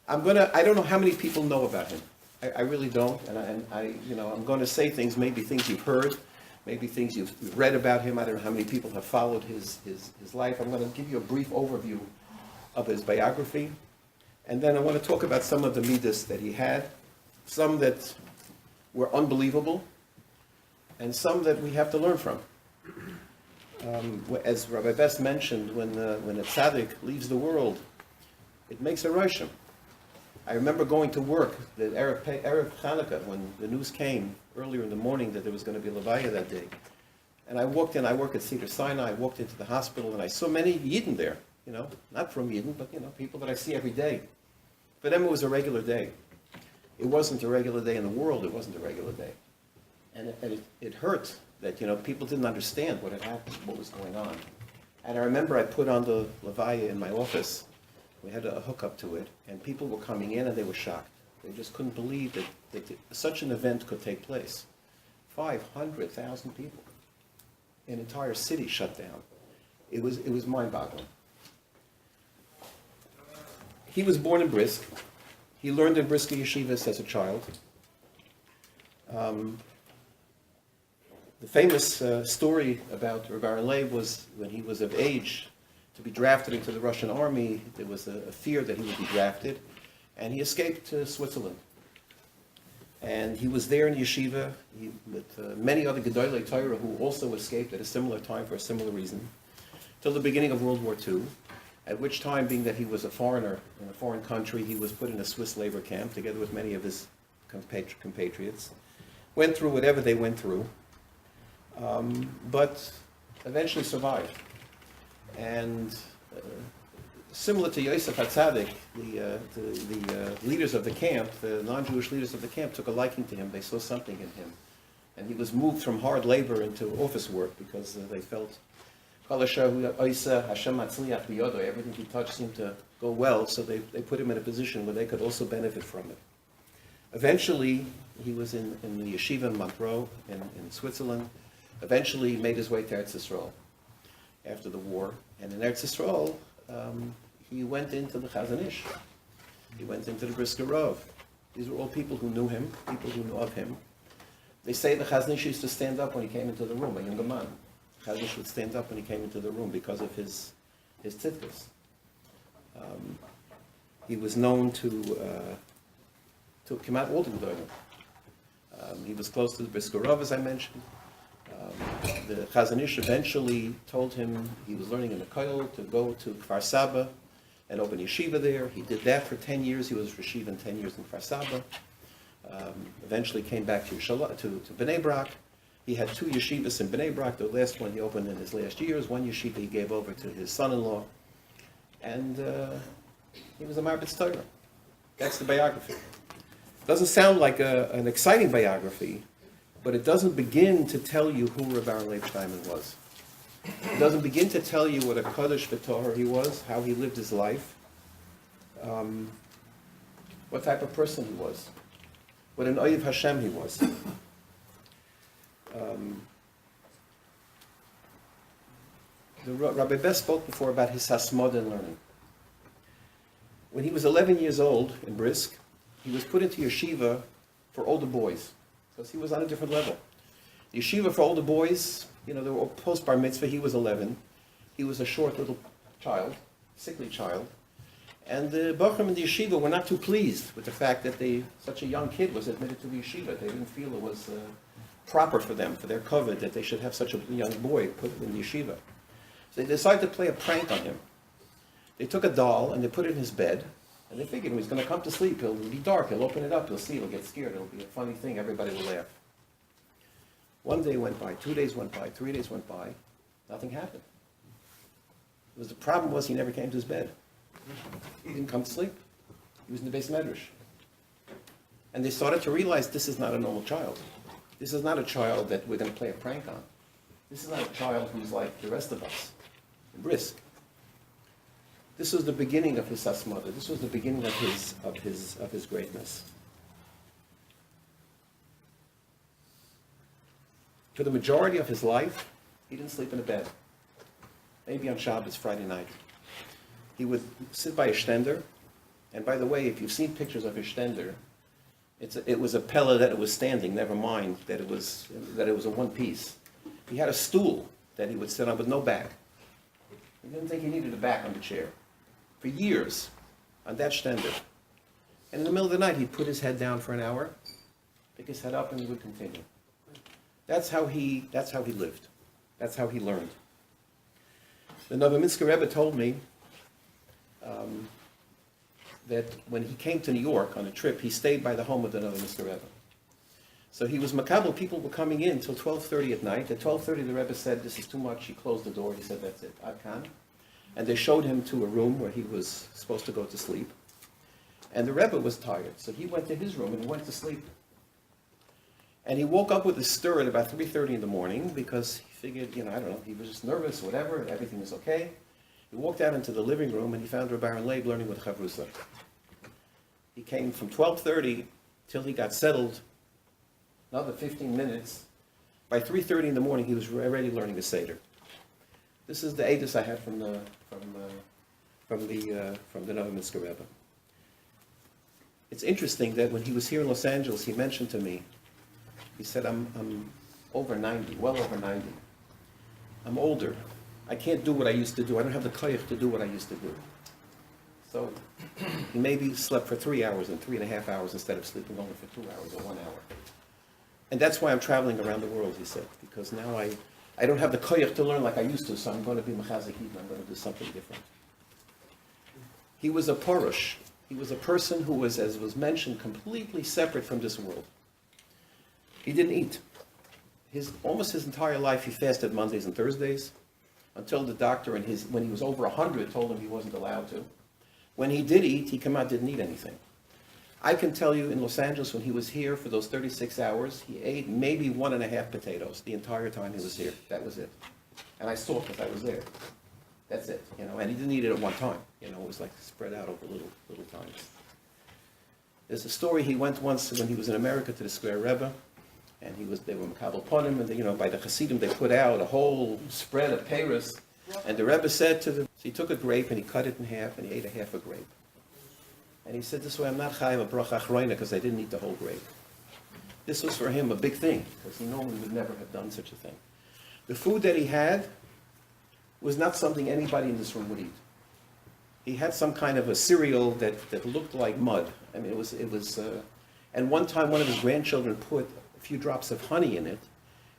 I don't know how many people know about him. I really don't, and I'm going to say things, maybe things you've heard, maybe things you've read about him. I don't know how many people have followed his life. I'm going to give you a brief overview of his biography, and then I want to talk about some of the midas that he had, some that were unbelievable, and some that we have to learn from. As Rabbi Best mentioned, when a tzaddik leaves the world, it makes a roshim. I remember going to work the Erev Chanukah when the news came earlier in the morning that there was going to be a levaya that day. And I walked in, I work at Cedar Sinai, I walked into the hospital and I saw many Yidden there, you know, not from Yidden, but, you know, people that I see every day. For them it was a regular day. It wasn't a regular day in the world, it wasn't a regular day. And it hurt that, you know, people didn't understand what had happened, what was going on. And I remember I put on the levaya in my office. We had a hookup to it, and people were coming in and they were shocked. They just couldn't believe that such an event could take place. 500,000 people. An entire city shut down. It was mind-boggling. He was born in Brisk. He learned in Brisk yeshivas as a child. The famous story about Rabbi Leib was when he was of age to be drafted into the Russian army. There was a fear that he would be drafted, and he escaped to Switzerland. And he was there in yeshiva with many other Gedolei Torah who also escaped at a similar time for a similar reason, till the beginning of World War II, at which time, being that he was a foreigner in a foreign country, he was put in a Swiss labor camp together with many of his compatriots, went through whatever they went through, but eventually survived. And similar to Yosef HaTzadik, the leaders of the camp, the non-Jewish leaders of the camp, took a liking to him. They saw something in him. And he was moved from hard labor into office work because they felt everything he touched seemed to go well, so they put him in a position where they could also benefit from it. Eventually, he was in the yeshiva in Montreux in Switzerland. Eventually, he made his way to Eretz Yisrael after the war. And in Eretz Yisrael, he went into the Chazon Ish. He went into the Brisker Rov. These were all people who knew him, people who knew of him. They say the Chazon Ish used to stand up when he came into the room, a younger man. Chazon Ish would stand up when he came into the room because of his tzidkus. He was known to come out all the Gedolim. He was close to the Brisker Rov, as I mentioned. The Chazon Ish eventually told him he was learning in the Kollel to go to Kfar Saba and open yeshiva there. He did that for 10 years. He was yeshiva 10 years in Kfar Saba. Eventually came back to Bnei Brak. He had 2 yeshivas in Bnei Brak. The last one he opened in his last years. One yeshiva he gave over to his son-in-law. And he was a Marbitz Torah. That's the biography. Doesn't sound like an exciting biography, but it doesn't begin to tell you who Rabbi Leib Shteinmen was. It doesn't begin to tell you what a Kaddish B'Torah he was, how he lived his life, what type of person he was, what an Oyev Hashem he was. Rabbi Best spoke before about his hasmod and learning. When he was 11 years old in Brisk, he was put into yeshiva for older boys, because he was on a different level. The yeshiva for older boys, you know, they were post bar mitzvah. He was 11. He was a short little child, sickly child. And the Bachram in the yeshiva were not too pleased with the fact that such a young kid was admitted to the yeshiva. They didn't feel it was proper for them, for their covet, that they should have such a young boy put in the yeshiva. So they decided to play a prank on him. They took a doll and they put it in his bed, and they figured when he's going to come to sleep, it'll be dark, he'll open it up, he'll see, he'll get scared, it'll be a funny thing, everybody will laugh. One day went by, 2 days went by, 3 days went by, nothing happened. The problem was he never came to his bed. He didn't come to sleep. He was in the base medrash. And they started to realize this is not a normal child. This is not a child that we're going to play a prank on. This is not a child who's like the rest of us, brisk. This was the beginning of his sasmada. This was the beginning of his greatness. For the majority of his life, he didn't sleep in a bed. Maybe on Shabbos, Friday night. He would sit by a shtender, and by the way, if you've seen pictures of his shtender, it was a pella that it was standing, never mind that it was a one piece. He had a stool that he would sit on with no back. He didn't think he needed a back on the chair. For years, on that shtender. And in the middle of the night, he'd put his head down for an hour, pick his head up, and he would continue. That's how he lived. That's how he learned. The Novominsker Rebbe told me that when he came to New York on a trip, he stayed by the home of the Novominsker Rebbe. So he was makabel. People were coming in till 12:30 at night. At 12:30, the Rebbe said, "This is too much." He closed the door. He said, "That's it, Ad Kan." And they showed him to a room where he was supposed to go to sleep. And the Rebbe was tired, so he went to his room and he went to sleep. And he woke up with a stir at about 3:30 in the morning because he figured, I don't know, he was just nervous, whatever, everything was okay. He walked out into the living room and he found Rabbi Leib learning with Chavrusa. He came from 12:30 till he got settled, another 15 minutes. By 3:30 in the morning, he was already learning the Seder. This is the edus I had from the Novominsker Rebbe. It's interesting that when he was here in Los Angeles, he mentioned to me, he said, I'm over 90, well over 90. I'm older. I can't do what I used to do. I don't have the koyach to do what I used to do. So he maybe slept for 3 hours and 3.5 hours instead of sleeping only for 2 hours or 1 hour. And that's why I'm traveling around the world, he said, because now I don't have the koyach to learn like I used to, so I'm going to be mechazekid, I'm going to do something different. He was a porush. He was a person who was, as was mentioned, completely separate from this world. He didn't eat. Almost his entire life, he fasted Mondays and Thursdays, until the doctor, when he was over 100, told him he wasn't allowed to. When he did eat, he came out, didn't eat anything. I can tell you in Los Angeles, when he was here for those 36 hours, he ate maybe 1.5 potatoes the entire time he was here. That was it. And I saw it because I was there. That's it, and he didn't eat it at one time. It was like spread out over little times. There's a story, he went once when he was in America to the Square Rebbe, and they were makabel upon him, and by the Hasidim they put out a whole spread of peiros, and the Rebbe said to them, so he took a grape and he cut it in half and he ate a half a grape. And he said, this way I'm not chayav a bracha achroina because I didn't eat the whole grape. This was for him a big thing, because he normally would never have done such a thing. The food that he had was not something anybody in this room would eat. He had some kind of a cereal that looked like mud. I mean, it was. And one time, one of his grandchildren put a few drops of honey in it,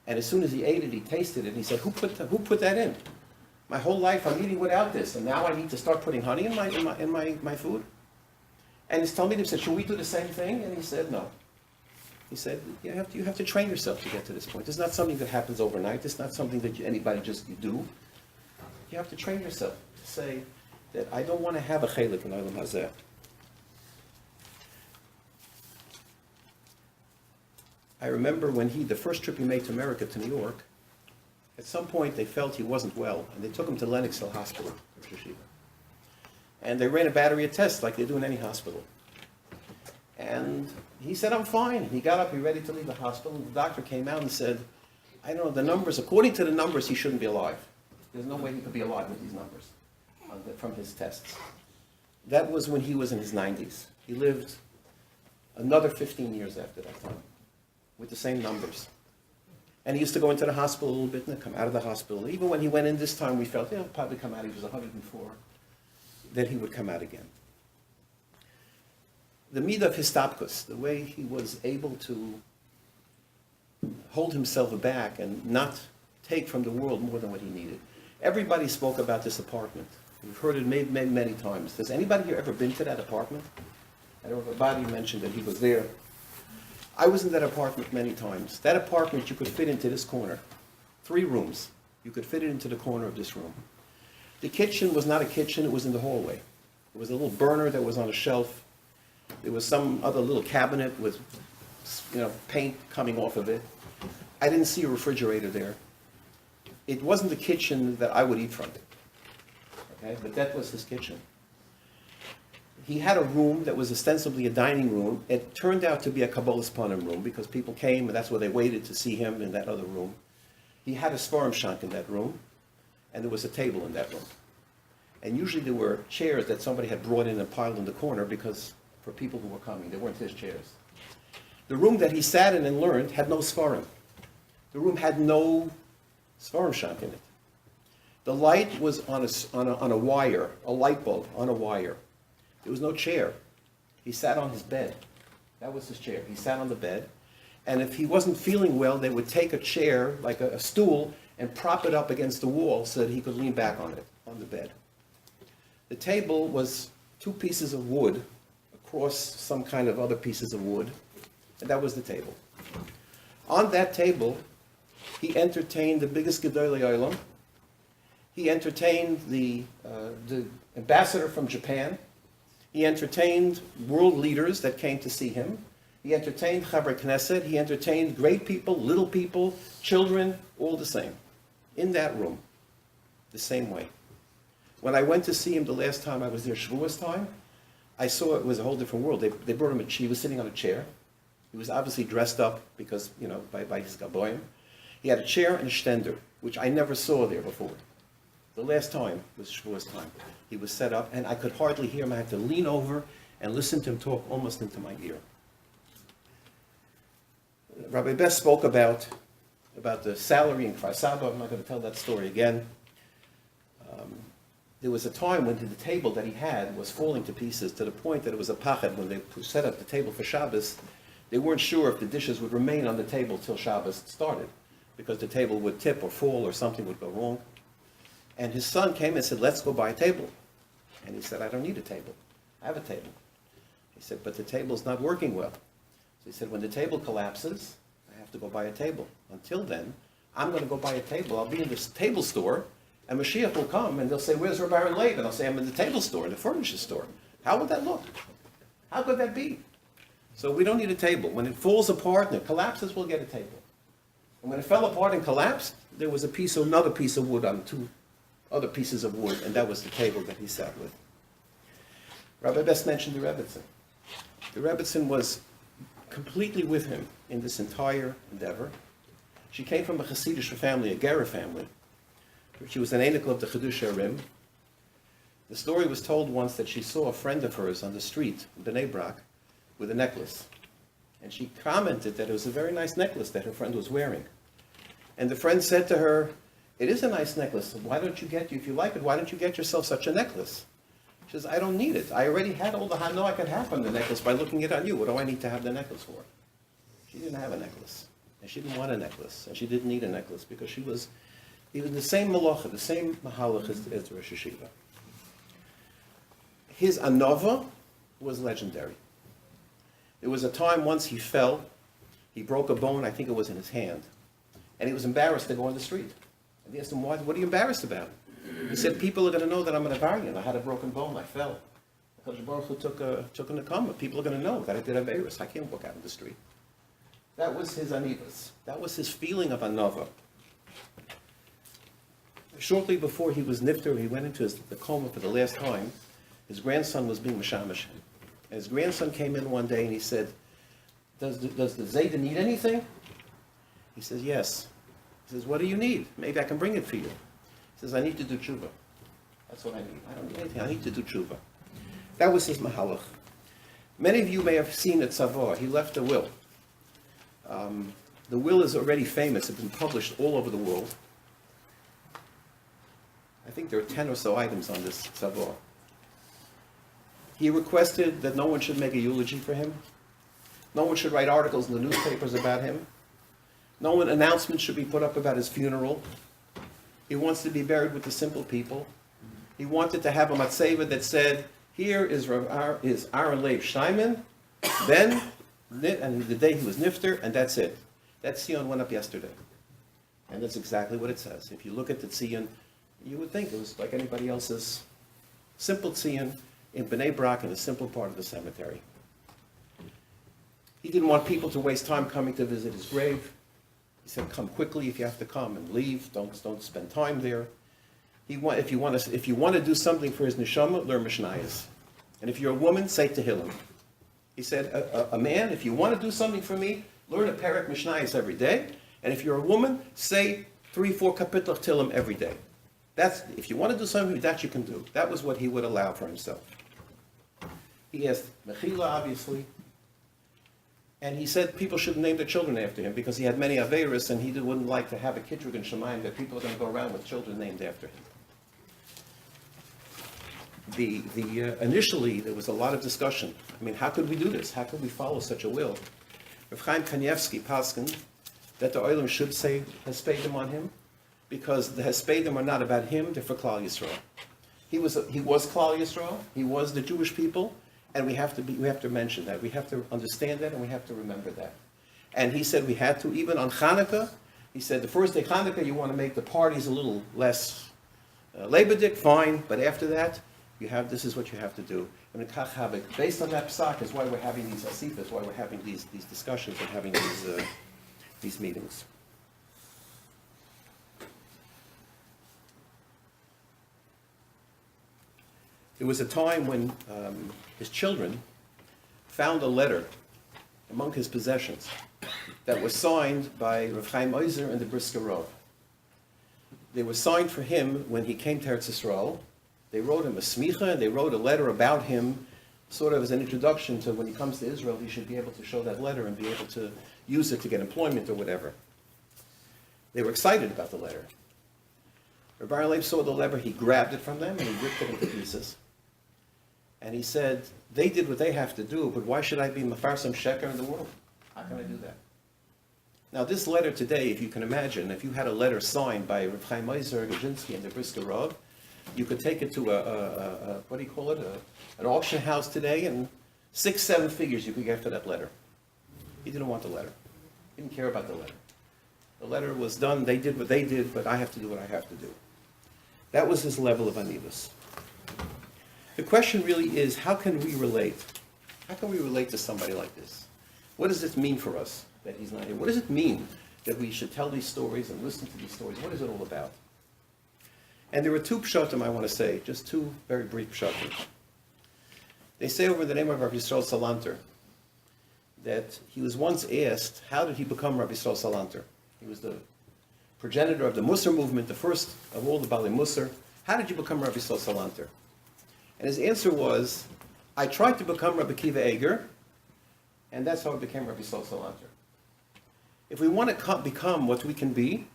and as soon as he ate it, he tasted it, and he said, "Who put that in? My whole life I'm eating without this, and now I need to start putting honey in my food." And his talmidim said, "Should we do the same thing?" And he said, "No." He said, "You have to train yourself to get to this point. It's not something that happens overnight. It's not something that anybody just do. You have to train yourself to say that I don't want to have a chelik in Olam Hazeh." I remember when the first trip he made to America, to New York, at some point they felt he wasn't well, and they took him to Lenox Hill Hospital, Rosh Hashiva. And they ran a battery of tests like they do in any hospital. And he said, "I'm fine." He got up, he ready to leave the hospital, and the doctor came out and said, "I don't know, the numbers, according to the numbers, he shouldn't be alive. There's no way he could be alive with these numbers from his tests." That was when he was in his 90s. He lived another 15 years after that time with the same numbers. And he used to go into the hospital a little bit and then come out of the hospital. Even when he went in this time, we felt, he'll probably come out, he was 104, then he would come out again. The midah of histapkus, the way he was able to hold himself back and not take from the world more than what he needed. Everybody spoke about this apartment. We've heard it many times. Has anybody here ever been to that apartment? I don't know if Badi mentioned that he was there. I was in that apartment many times. That apartment you could fit into this corner. 3 rooms. You could fit it into the corner of this room. The kitchen was not a kitchen, it was in the hallway. There was a little burner that was on a shelf. There was some other little cabinet with paint coming off of it. I didn't see a refrigerator there. It wasn't the kitchen that I would eat from. Okay, but that was his kitchen. He had a room that was ostensibly a dining room. It turned out to be a Kabbalas Panim room because people came and that's where they waited to see him in that other room. He had a Svarim shank in that room, and there was a table in that room. And usually there were chairs that somebody had brought in and piled in the corner because for people who were coming, they weren't his chairs. The room that he sat in and learned had no Svarim. The room had no Svarim shank in it. The light was on a wire, a light bulb on a wire. There was no chair. He sat on his bed. That was his chair. He sat on the bed. And if he wasn't feeling well, they would take a chair, like a stool, and prop it up against the wall so that he could lean back on it, on the bed. The table was 2 pieces of wood across some kind of other pieces of wood. And that was the table. On that table, he entertained the biggest Gedolei Olam. He entertained the ambassador from Japan. He entertained world leaders that came to see him. He entertained Chavrei Knesset. He entertained great people, little people, children, all the same. In that room, the same way. When I went to see him the last time I was there, Shavuos time, I saw it was a whole different world. They brought him he was sitting on a chair. He was obviously dressed up because, by his gaboyim. He had a chair and a shtender, which I never saw there before. The last time was Shavuos time. He was set up, and I could hardly hear him. I had to lean over and listen to him talk almost into my ear. Rabbi Best spoke about the salary in Kfar Saba. I'm not going to tell that story again. There was a time when the table that he had was falling to pieces to the point that it was a pachad. When they set up the table for Shabbos, they weren't sure if the dishes would remain on the table till Shabbos started, because the table would tip or fall or something would go wrong. And his son came and said, let's go buy a table. And he said, I don't need a table. I have a table. He said, but the table's not working well. So he said, when the table collapses, I have to go buy a table. Until then, I'm going to go buy a table. I'll be in this table store, and Mashiach will come, and they'll say, where's Rabbi Leib? And I'll say, I'm in the table store, in the furniture store. How would that look? How could that be? So we don't need a table. When it falls apart and it collapses, we'll get a table. And when it fell apart and collapsed, there was another piece of wood on 2 other pieces of wood, and that was the table that he sat with. Rabbi Best mentioned the Rebbitzin. The Rebbitzin was completely with him in this entire endeavor. She came from a Hasidic family, a Gera family. She was an Einik of the Chedush Rim. The story was told once that she saw a friend of hers on the street in Bnei Brak with a necklace. And she commented that it was a very nice necklace that her friend was wearing. And the friend said to her, it is a nice necklace. If you like it, why don't you get yourself such a necklace? She says, I don't need it. I already had all the hano I could have from the necklace by looking it on you. What do I need to have the necklace for? She didn't have a necklace. And she didn't want a necklace. And she didn't need a necklace because she was even the same malacha, the same mahalach as the Rosh Hashiva. His anova was legendary. There was a time once he fell. He broke a bone, I think it was in his hand. And he was embarrassed to go on the street. And they asked him, what are you embarrassed about? He said, people are going to know that I'm an Aharon. I had a broken bone. I fell. HaKadosh Baruch Hu took a nekama. People are going to know that I did a virus. I can't walk out in the street. That was his anivas. That was his feeling of anova. Shortly before he was nifter, he went into the coma for the last time. His grandson was being mashamash him. And his grandson came in one day and he said, does the Zayda need anything? He says, yes. He says, what do you need? Maybe I can bring it for you. He says, I need to do tshuva. That's what I need. I don't need anything. I need to do tshuva. That was his mahalach. Many of you may have seen at Savoy, he left a will. The will is already famous. It's been published all over the world. I think there are 10 or so items on this Savoy. He requested that no one should make a eulogy for him. No one should write articles in the newspapers about him. No announcement should be put up about his funeral. He wants to be buried with the simple people. He wanted to have a matzeva that said, here is Aharon Leib Shteinmen, then, and the day he was nifter, and that's it. That tzion went up yesterday. And that's exactly what it says. If you look at the tzion, you would think it was like anybody else's simple tzion in Bnei Brak in a simple part of the cemetery. He didn't want people to waste time coming to visit his grave. He said, come quickly if you have to come and leave. Don't spend time there. If you want to do something for his neshama, learn Mishnayos. And if you're a woman, say Tehillim. He said, a man, if you want to do something for me, learn a parak Mishnayos every day. And if you're a woman, say 3-4 kapitel Tehillim every day. That's, if you want to do something, that you can do. That was what he would allow for himself. He asked Mechila, obviously. And he said people should name their children after him because he had many Averis and he wouldn't like to have a Kitrug and Shemayim that people are going to go around with children named after him. Initially, there was a lot of discussion. I mean, how could we do this? How could we follow such a will? Rav Chaim Kanievsky paskin that the Olam should say Hespedim on him because the Hespedim are not about him, they're for Klal Yisrael. He was Klal Yisrael, he was the Jewish people, and we have to mention that. We have to understand that, and we have to remember that. And he said we had to, even on Hanukkah, he said the first day Hanukkah, you want to make the parties a little less Leibedik, fine, but after that, this is what you have to do. And based on that psak is why we're having these asifas, why we're having these discussions and having these meetings. There was a time when his children found a letter among his possessions that was signed by Rav Chaim Oizer and the Brisker Rov. They were signed for him when he came to Eretz Yisrael. They wrote him a smicha, and they wrote a letter about him, sort of as an introduction to when he comes to Israel, he should be able to show that letter and be able to use it to get employment or whatever. They were excited about the letter. Rabbi Leib saw the letter, he grabbed it from them, and he ripped it into pieces. And he said, they did what they have to do, but why should I be Mefarsam Sheker in the world? How can I do that? Now, this letter today, if you can imagine, if you had a letter signed by Rav Chaim Oizer, Gajinsky, and the Brisker Rov, you could take it to what do you call it, an auction house today, and 6-7 figures you could get for that letter. He didn't want the letter. He didn't care about the letter. The letter was done, they did what they did, but I have to do what I have to do. That was his level of anivus. The question really is, how can we relate? How can we relate to somebody like this? What does it mean for us that he's not here? What does it mean that we should tell these stories and listen to these stories? What is it all about? And there are two pshatim I want to say, just two very brief pshatim. They say over the name of Rabbi Yisrael Salanter that he was once asked, how did he become Rabbi Yisrael Salanter? He was the progenitor of the Musar movement, the first of all the Bali Musar. How did you become Rabbi Yisrael Salanter? And his answer was, I tried to become Rabbi Kiva Eger, and that's how I became Rabbi Yisrael Salanter. If we want to become what we can be,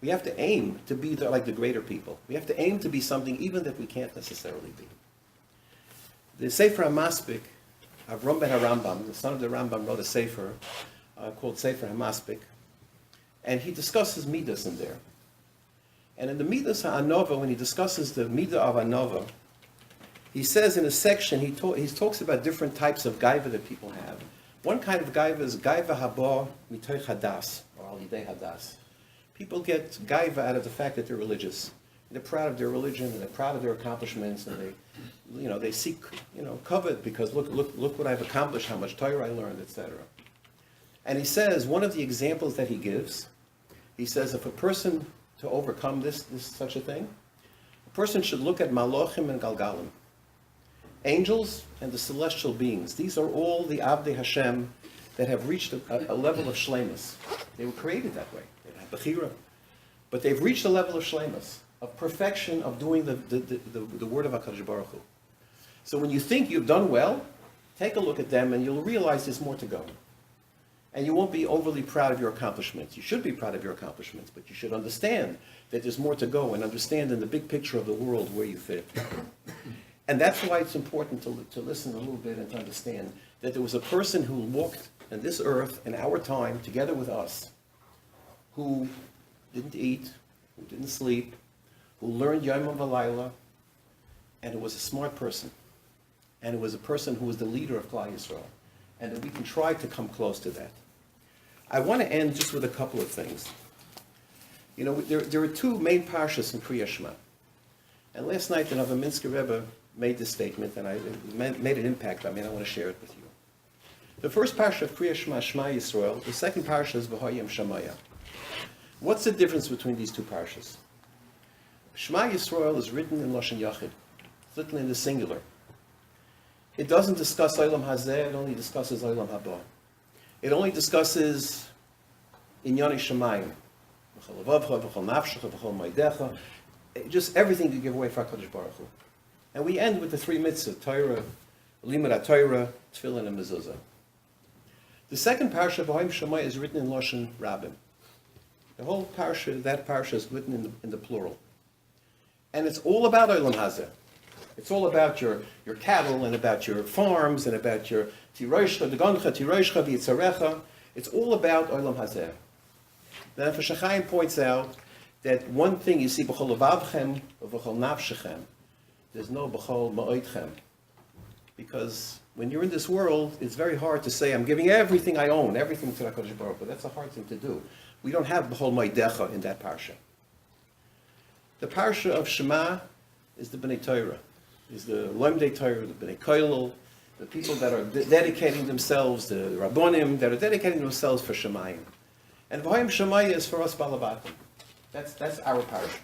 we have to aim to be like the greater people. We have to aim to be something even that we can't necessarily be. The Sefer HaMaspik, Avraham ben HaRambam, the son of the Rambam, wrote a Sefer called Sefer HaMaspik, and he discusses Midas in there. And in the Midas HaAnova, when he discusses the Midah of Anova, he says in a section, he talks about different types of gaiva that people have. One kind of gaiva is gaiva haba mitoich hadas, or al yidei hadas. People get gaiva out of the fact that they're religious. They're proud of their religion, and they're proud of their accomplishments, and they seek, covet because look what I've accomplished, how much Torah I learned, etc. And he says, one of the examples that he gives, he says, if a person, to overcome this such a thing, a person should look at Malochim and Galgalim. Angels and the celestial beings, these are all the Avdei Hashem that have reached a level of shleimus. They were created that way. They have Bechira. But they've reached a level of shleimus, of perfection, of doing the word of HaKadosh Baruch Hu. So when you think you've done well, take a look at them and you'll realize there's more to go. And you won't be overly proud of your accomplishments. You should be proud of your accomplishments, but you should understand that there's more to go and understand in the big picture of the world where you fit. And that's why it's important to listen a little bit and to understand that there was a person who walked on this earth in our time together with us, who didn't eat, who didn't sleep, who learned Yom V'Layla, and who was a smart person. And it was a person who was the leader of Klal Yisrael. And that we can try to come close to that. I want to end just with a couple of things. There are two main parshas in Kriya Shema. And last night the Novominsker Rebbe made this statement, and it made an impact on me, and I want to share it with you. The first parsha of Kriya Shema, Shema Yisrael. The second parsha is V'Hayim Shemaya. What's the difference between these two parshas? Shema Yisrael is written in Lashon Yachid. It's written in the singular. It doesn't discuss Olam Hazeh, it only discusses Olam Haba. It only discusses Inyani Shemayim. V'chol levavcha, v'chol nafshecha, v'chol maidecha. Just everything you give away for HaKadosh Baruch Hu. And we end with the three mitzvahs, Torah, Limud HaTorah, Tefillin, and Mezuzah. The second parsha, V'hoim Shemai, is written in Lashon Rabbim. The whole parsha, that parsha is written in the plural. And it's all about Olam Hazeh. It's all about your cattle, and about your farms, and about your tiroshcha, degoncha, tiroshcha, v'yitzarecha. It's all about Olam Hazeh. Then Chaim points out that one thing you see, b'chol levavchem, v'chol nafshechem, there's no b'chol ma'oidchem. Because when you're in this world, it's very hard to say, I'm giving everything I own, everything to HaKadosh Baruch Hu. That's a hard thing to do. We don't have b'chol ma'odecha in that parsha. The parsha of Shema is the Bnei Torah, is the Leib Torah, the Bnei Kollel, the people that are dedicating themselves, the Rabbonim that are dedicating themselves for Shemayim. And V'hoim Shemai is for us Balabatim. That's our parsha.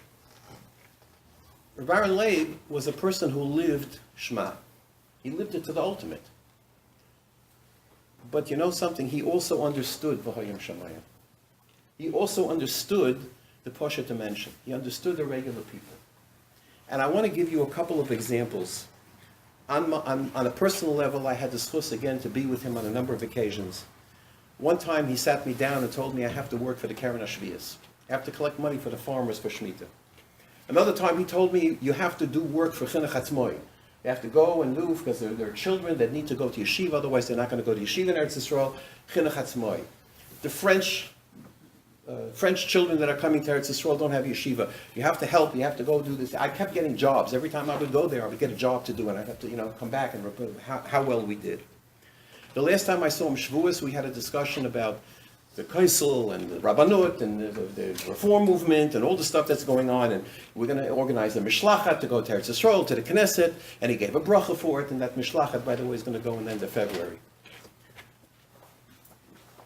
Aharon Leib was a person who lived Shema. He lived it to the ultimate. But you know something? He also understood V'hoim Shemayim. He also understood the Posha dimension. He understood the regular people. And I want to give you a couple of examples. On a personal level, I had the zchus again to be with him on a number of occasions. One time he sat me down and told me I have to work for the Keren HaShvius. I have to collect money for the farmers for Shemitah. Another time he told me you have to do work for Chinuch Atzmoi. You have to go and do, because there are children that need to go to yeshiva, otherwise they're not going to go to yeshiva in Eretz Yisrael. Chinuch Atzmoi. The French children that are coming to Eretz Yisrael don't have yeshiva. You have to help, you have to go do this. I kept getting jobs. Every time I would go there, I would get a job to do, and I'd have to, come back and report how well we did. The last time I saw him Shavuos, we had a discussion about the Kaisel and the Rabbanut and the Reform movement and all the stuff that's going on, and we're going to organize a Mishlachat to go to Eretz Yisrael, to the Knesset, and he gave a bracha for it, and that Mishlachat, by the way, is going to go in the end of February.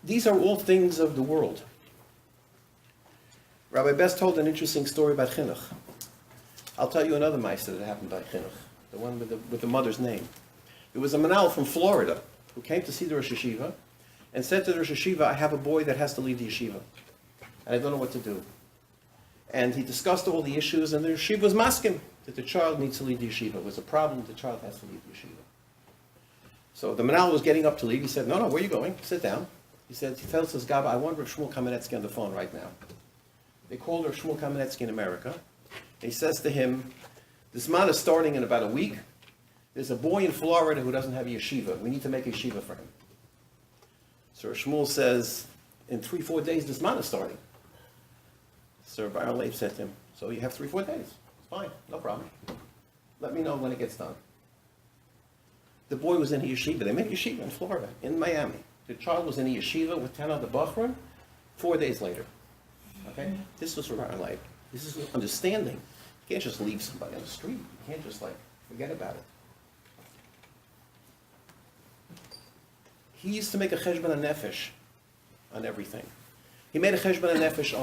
These are all things of the world. Rabbi Best told an interesting story about Chinuch. I'll tell you another ma'aser that happened by Chinuch, the one with the mother's name. There was a manal from Florida who came to see the Rosh Yeshiva and said to the Rosh Yeshiva, I have a boy that has to leave the yeshiva, and I don't know what to do. And he discussed all the issues, and the yeshiva was masking that the child needs to leave the yeshiva. It was a problem, the child has to leave the yeshiva. So the manal was getting up to leave. He said, no, where are you going? Sit down. He tells his Gaba, I want Rav Shmuel Kamenetsky on the phone right now. They called Rav Shmuel Kamenetsky in America. He says to him, this man is starting in about a week. There's a boy in Florida who doesn't have a yeshiva. We need to make a yeshiva for him. So Rav Shmuel says, in 3-4 days, this man is starting. So Aharon Leib said to him, so you have 3-4 days. It's fine, no problem. Let me know when it gets done. The boy was in a yeshiva. They made a yeshiva in Florida, in Miami. The child was in a yeshiva with 10 other bachrim 4 days later. Okay? This was Aharon Leib. This is understanding. You can't just leave somebody on the street. You can't just forget about it. He used to make a cheshbon nefesh on everything. He made a cheshbon nefesh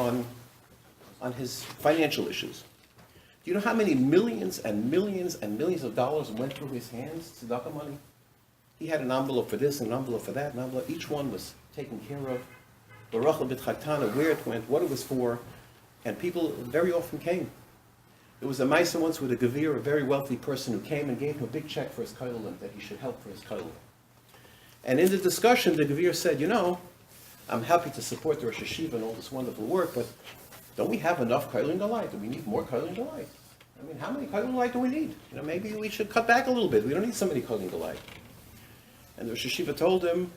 on his financial issues. Do you know how many millions and millions and millions of dollars went through his hands, tzedakah money? He had an envelope for this, an envelope for that, an envelope. Each one was taken care of. Barachel b'tchaktana, where it went, what it was for, and people very often came. There was a ma'aser once with a gevir, a very wealthy person, who came and gave him a big check for his kollel, that he should help for his kollel. And in the discussion, the gevir said, I'm happy to support the Rosh Yeshiva and all this wonderful work, but don't we have enough kollel galai? Do we need more kollel galai? I mean, how many kollel galai do we need? Maybe we should cut back a little bit. We don't need so many kollel galai. And the Rosh Yeshiva told him,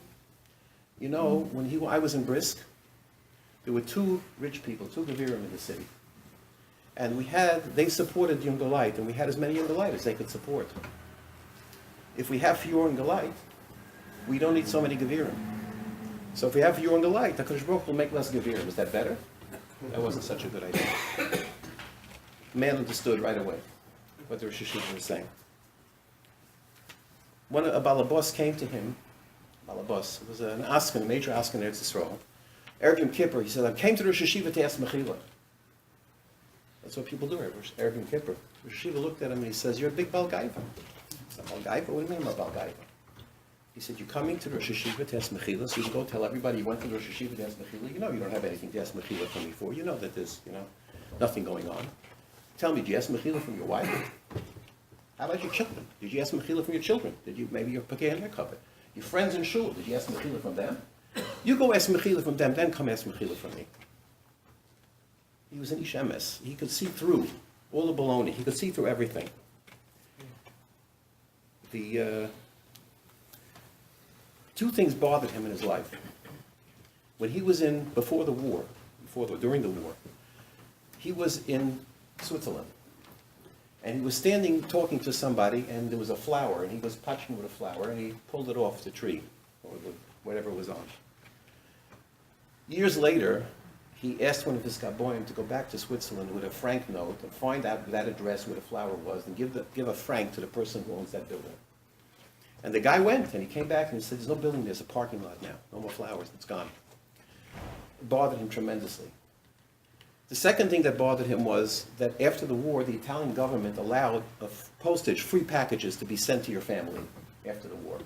when I was in Brisk, there were 2 rich people, 2 gevirim in the city. And they supported Yom Galite, and we had as many Yom Galite as they could support. If we have fewer Yom Galite, we don't need so many gevirim. So if we have fewer Yom Galite, the HaKadosh Baruch will make less gevirim. Is that better? That wasn't such a good idea. The man understood right away what the Rosh Yeshiva was saying. When a balabos came to him, it was an asken, a major asken in Eretz Yisrael. Erev Yom Kippur, he said, I came to the Rosh Yeshiva to ask Mechila. That's what people do, Erev Yom Kippur. Rosh Hashiva looked at him and he says, "You're a big Balgaiva." I said, "Balgaiva? What do you mean I'm a Balgaiva?" He said, "You're coming to Rosh Hashiva to ask Mechila, so you go tell everybody you went to Rosh Hashiva to ask Mechila. You know you don't have anything to ask Mechila from me for. You know that there's, nothing going on. Tell me, did you ask Mechila from your wife? How about your children? Did you ask Mechila from your children? Maybe your Pekeh and your cover? Your friends in shul, did you ask Mechila from them? You go ask Mechila from them, then come ask Mechila from me." He was an Ish Emes. He could see through all the baloney. He could see through everything. The two things bothered him in his life. When he was during the war, he was in Switzerland. And he was standing talking to somebody, and there was a flower, and he was touching with a flower, and he pulled it off the tree, or whatever it was on. Years later, he asked one of his gaboim to go back to Switzerland with a franc note and find out that address where the flower was and give a franc to the person who owns that building. And the guy went, and he came back and he said, "There's no building, there's a parking lot now. No more flowers, it's gone." It bothered him tremendously. The second thing that bothered him was that after the war, the Italian government allowed postage, free packages to be sent to your family after the war.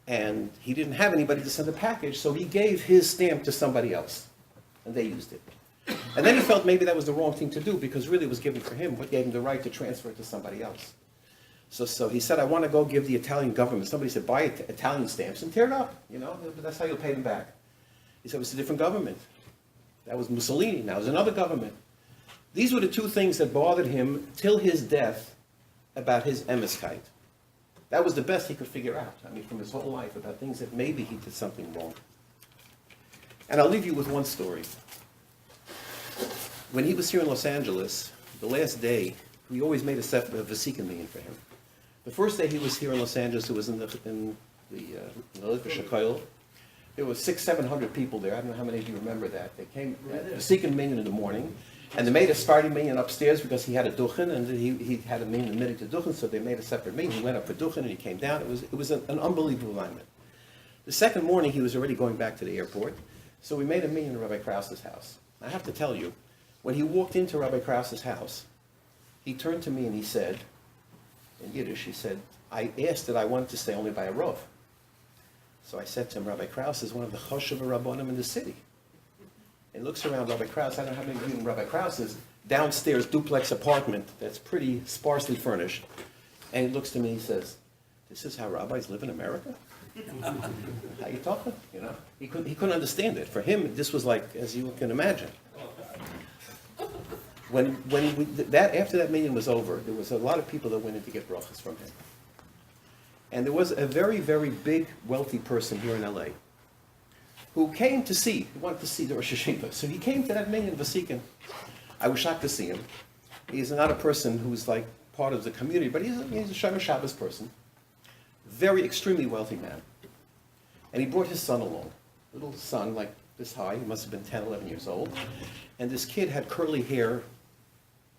And he didn't have anybody to send a package, so he gave his stamp to somebody else, and they used it. And then he felt maybe that was the wrong thing to do, because really it was given for him, what gave him the right to transfer it to somebody else. So he said, "I want to go give the Italian government." Somebody said, "Buy Italian stamps and tear it up, that's how you'll pay them back." He said, "It's a different government. That was Mussolini, now it's another government." These were the two things that bothered him till his death about his emeskite. That was the best he could figure out, from his whole life, about things that maybe he did something wrong. And I'll leave you with one story. When he was here in Los Angeles, the last day, we always made a Vesikan meeting for him. The first day he was here in Los Angeles, it was in the Leib Persian Kollel. There were 600-700 people there. I don't know how many of you remember that. They came at the second minyan in the morning, and they made a starting minyan upstairs because he had a duchen, and he had a minyan in the middle to duchen, so they made a separate minyan. He went up for duchen, and he came down. It was an unbelievable alignment. The second morning, he was already going back to the airport, so we made a minyan in Rabbi Krause's house. I have to tell you, when he walked into Rabbi Krause's house, he turned to me and he said, in Yiddish, he said, "I asked that I wanted to stay only by a rov." So I said to him, "Rabbi Krause is one of the choshev rabbonim in the city." And he looks around Rabbi Krause. I don't know how many of you know Rabbi Krause's downstairs duplex apartment that's pretty sparsely furnished. And he looks to me and he says, "This is how rabbis live in America?" How you talking? He couldn't understand it. For him, this was like, as you can imagine. After that meeting was over, there was a lot of people that went in to get brachas from him. And there was a very, very big, wealthy person here in LA who came to see, he wanted to see the Rosh Hashiva. So he came to that minyan Vesikan. I was shocked to see him. He's not a person who's like part of the community, but he's a Shomer Shabbos person. Very, extremely wealthy man. And he brought his son along. Little son, like this high, he must have been 10, 11 years old. And this kid had curly hair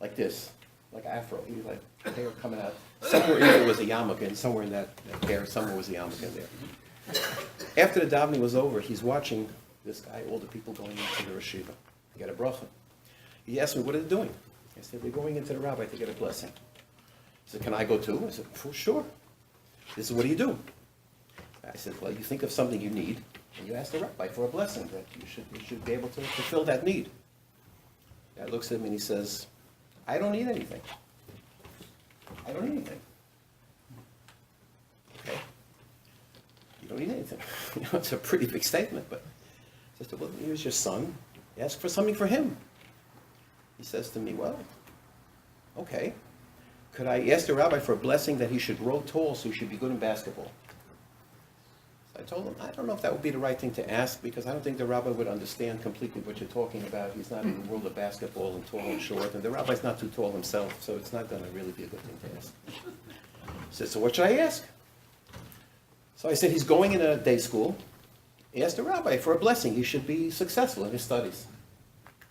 like this, like afro. He had like hair coming out. Somewhere in there was a yarmulke, and somewhere in that hair, somewhere was a yarmulke in there. After the davening was over, he's watching this guy, all the people going into the Rosh Hashiva to get a bracha. He asked me, "What are they doing?" I said, "They're going into the rabbi to get a blessing." He said, "Can I go too?" I said, "For sure." He said, "What do you do?" I said, "Well, you think of something you need, and you ask the rabbi for a blessing, that you should be able to fulfill that need." The guy looks at me and he says, "I don't need anything. I don't need anything." Okay. You don't need anything. It's a pretty big statement, but I said, "Well, here's your son. Ask for something for him." He says to me, "Well, okay. Could I ask the rabbi for a blessing that he should grow tall so he should be good in basketball?" So I told him, "I don't know if that would be the right thing to ask, because I don't think the rabbi would understand completely what you're talking about. He's not in the world of basketball and tall and short, and the rabbi's not too tall himself, so it's not going to really be a good thing to ask." He said, "So what should I ask?" So I said, "He's going in a day school. Ask the rabbi for a blessing. He should be successful in his studies."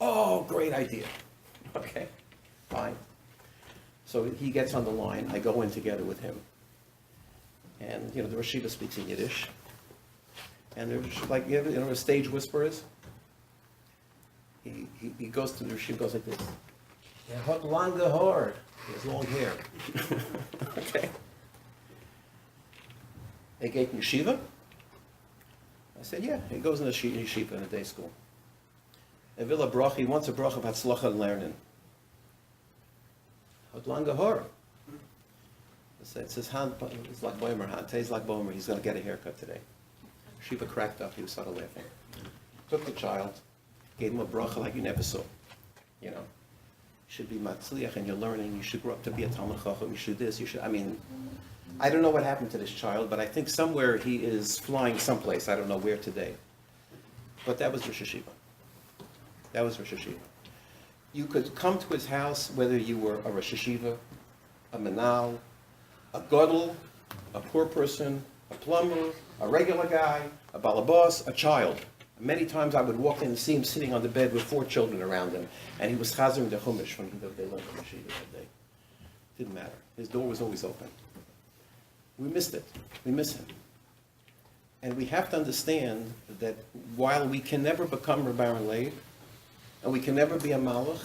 "Oh, great idea." Okay, fine. So he gets on the line. I go in together with him. And, the Rosh Hashiva speaks in Yiddish. And there's like, a stage whisper is. He goes to the Rosh Hashiva, goes like this. Yeah, hot langa hard. He has long hair. Okay. They gave him yeshiva? I said, yeah, he goes in the yeshiva in a day school. He wants a bracha of hatzlacha lernen. Hot langa hard. It says, it's like Boimer, tastes like Boimer, he's going to get a haircut today. Shiva cracked up, he started laughing. Took the child, gave him a bracha like you never saw. You know, you should be matzliach and you're learning, you should grow up to be a Talmud Chacham, you should this, you should, I don't know what happened to this child, but I think somewhere he is flying someplace, I don't know where today. But that was Rosh Hashiva. That was Rosh Hashiva. You could come to his house, whether you were a Rosh Hashiva, a Menal, a Gadol, a poor person, a plumber, a regular guy, a balabas, a child. Many times I would walk in and see him sitting on the bed with 4 children around him, and he was chazering the chumash from the they learned from Yeshiva that day. Didn't matter. His door was always open. We missed it. We miss him. And we have to understand that while we can never become Rabbi and Leib, and we can never be a malach,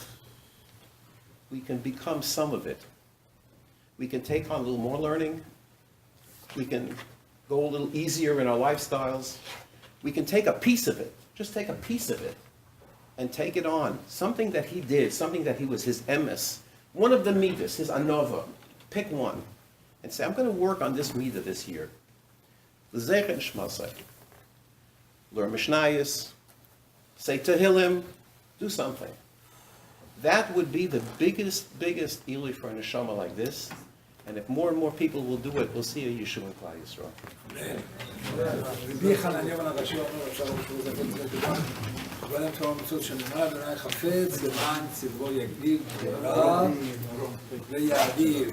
we can become some of it. We can take on a little more learning. We can go a little easier in our lifestyles. We can take a piece of it, just take a piece of it, and take it on. Something that he did, something that he was his emes, one of the midas, his anova. Pick one, and say, I'm going to work on this midah this year. L'zechen shmasai. Learn Mishnayos, say Tehillim, do something. That would be the biggest Eli for a neshama like this. And if more and more people will do it, we'll see a Yeshua in Klal Yisrael. רבי חנניה בן הראשי אומר, אפשר לשאול את זה לכולם, אבל הם תורה מצוות שנאמר, אדוני חפץ למען צברו יגדיל, ויאדיר.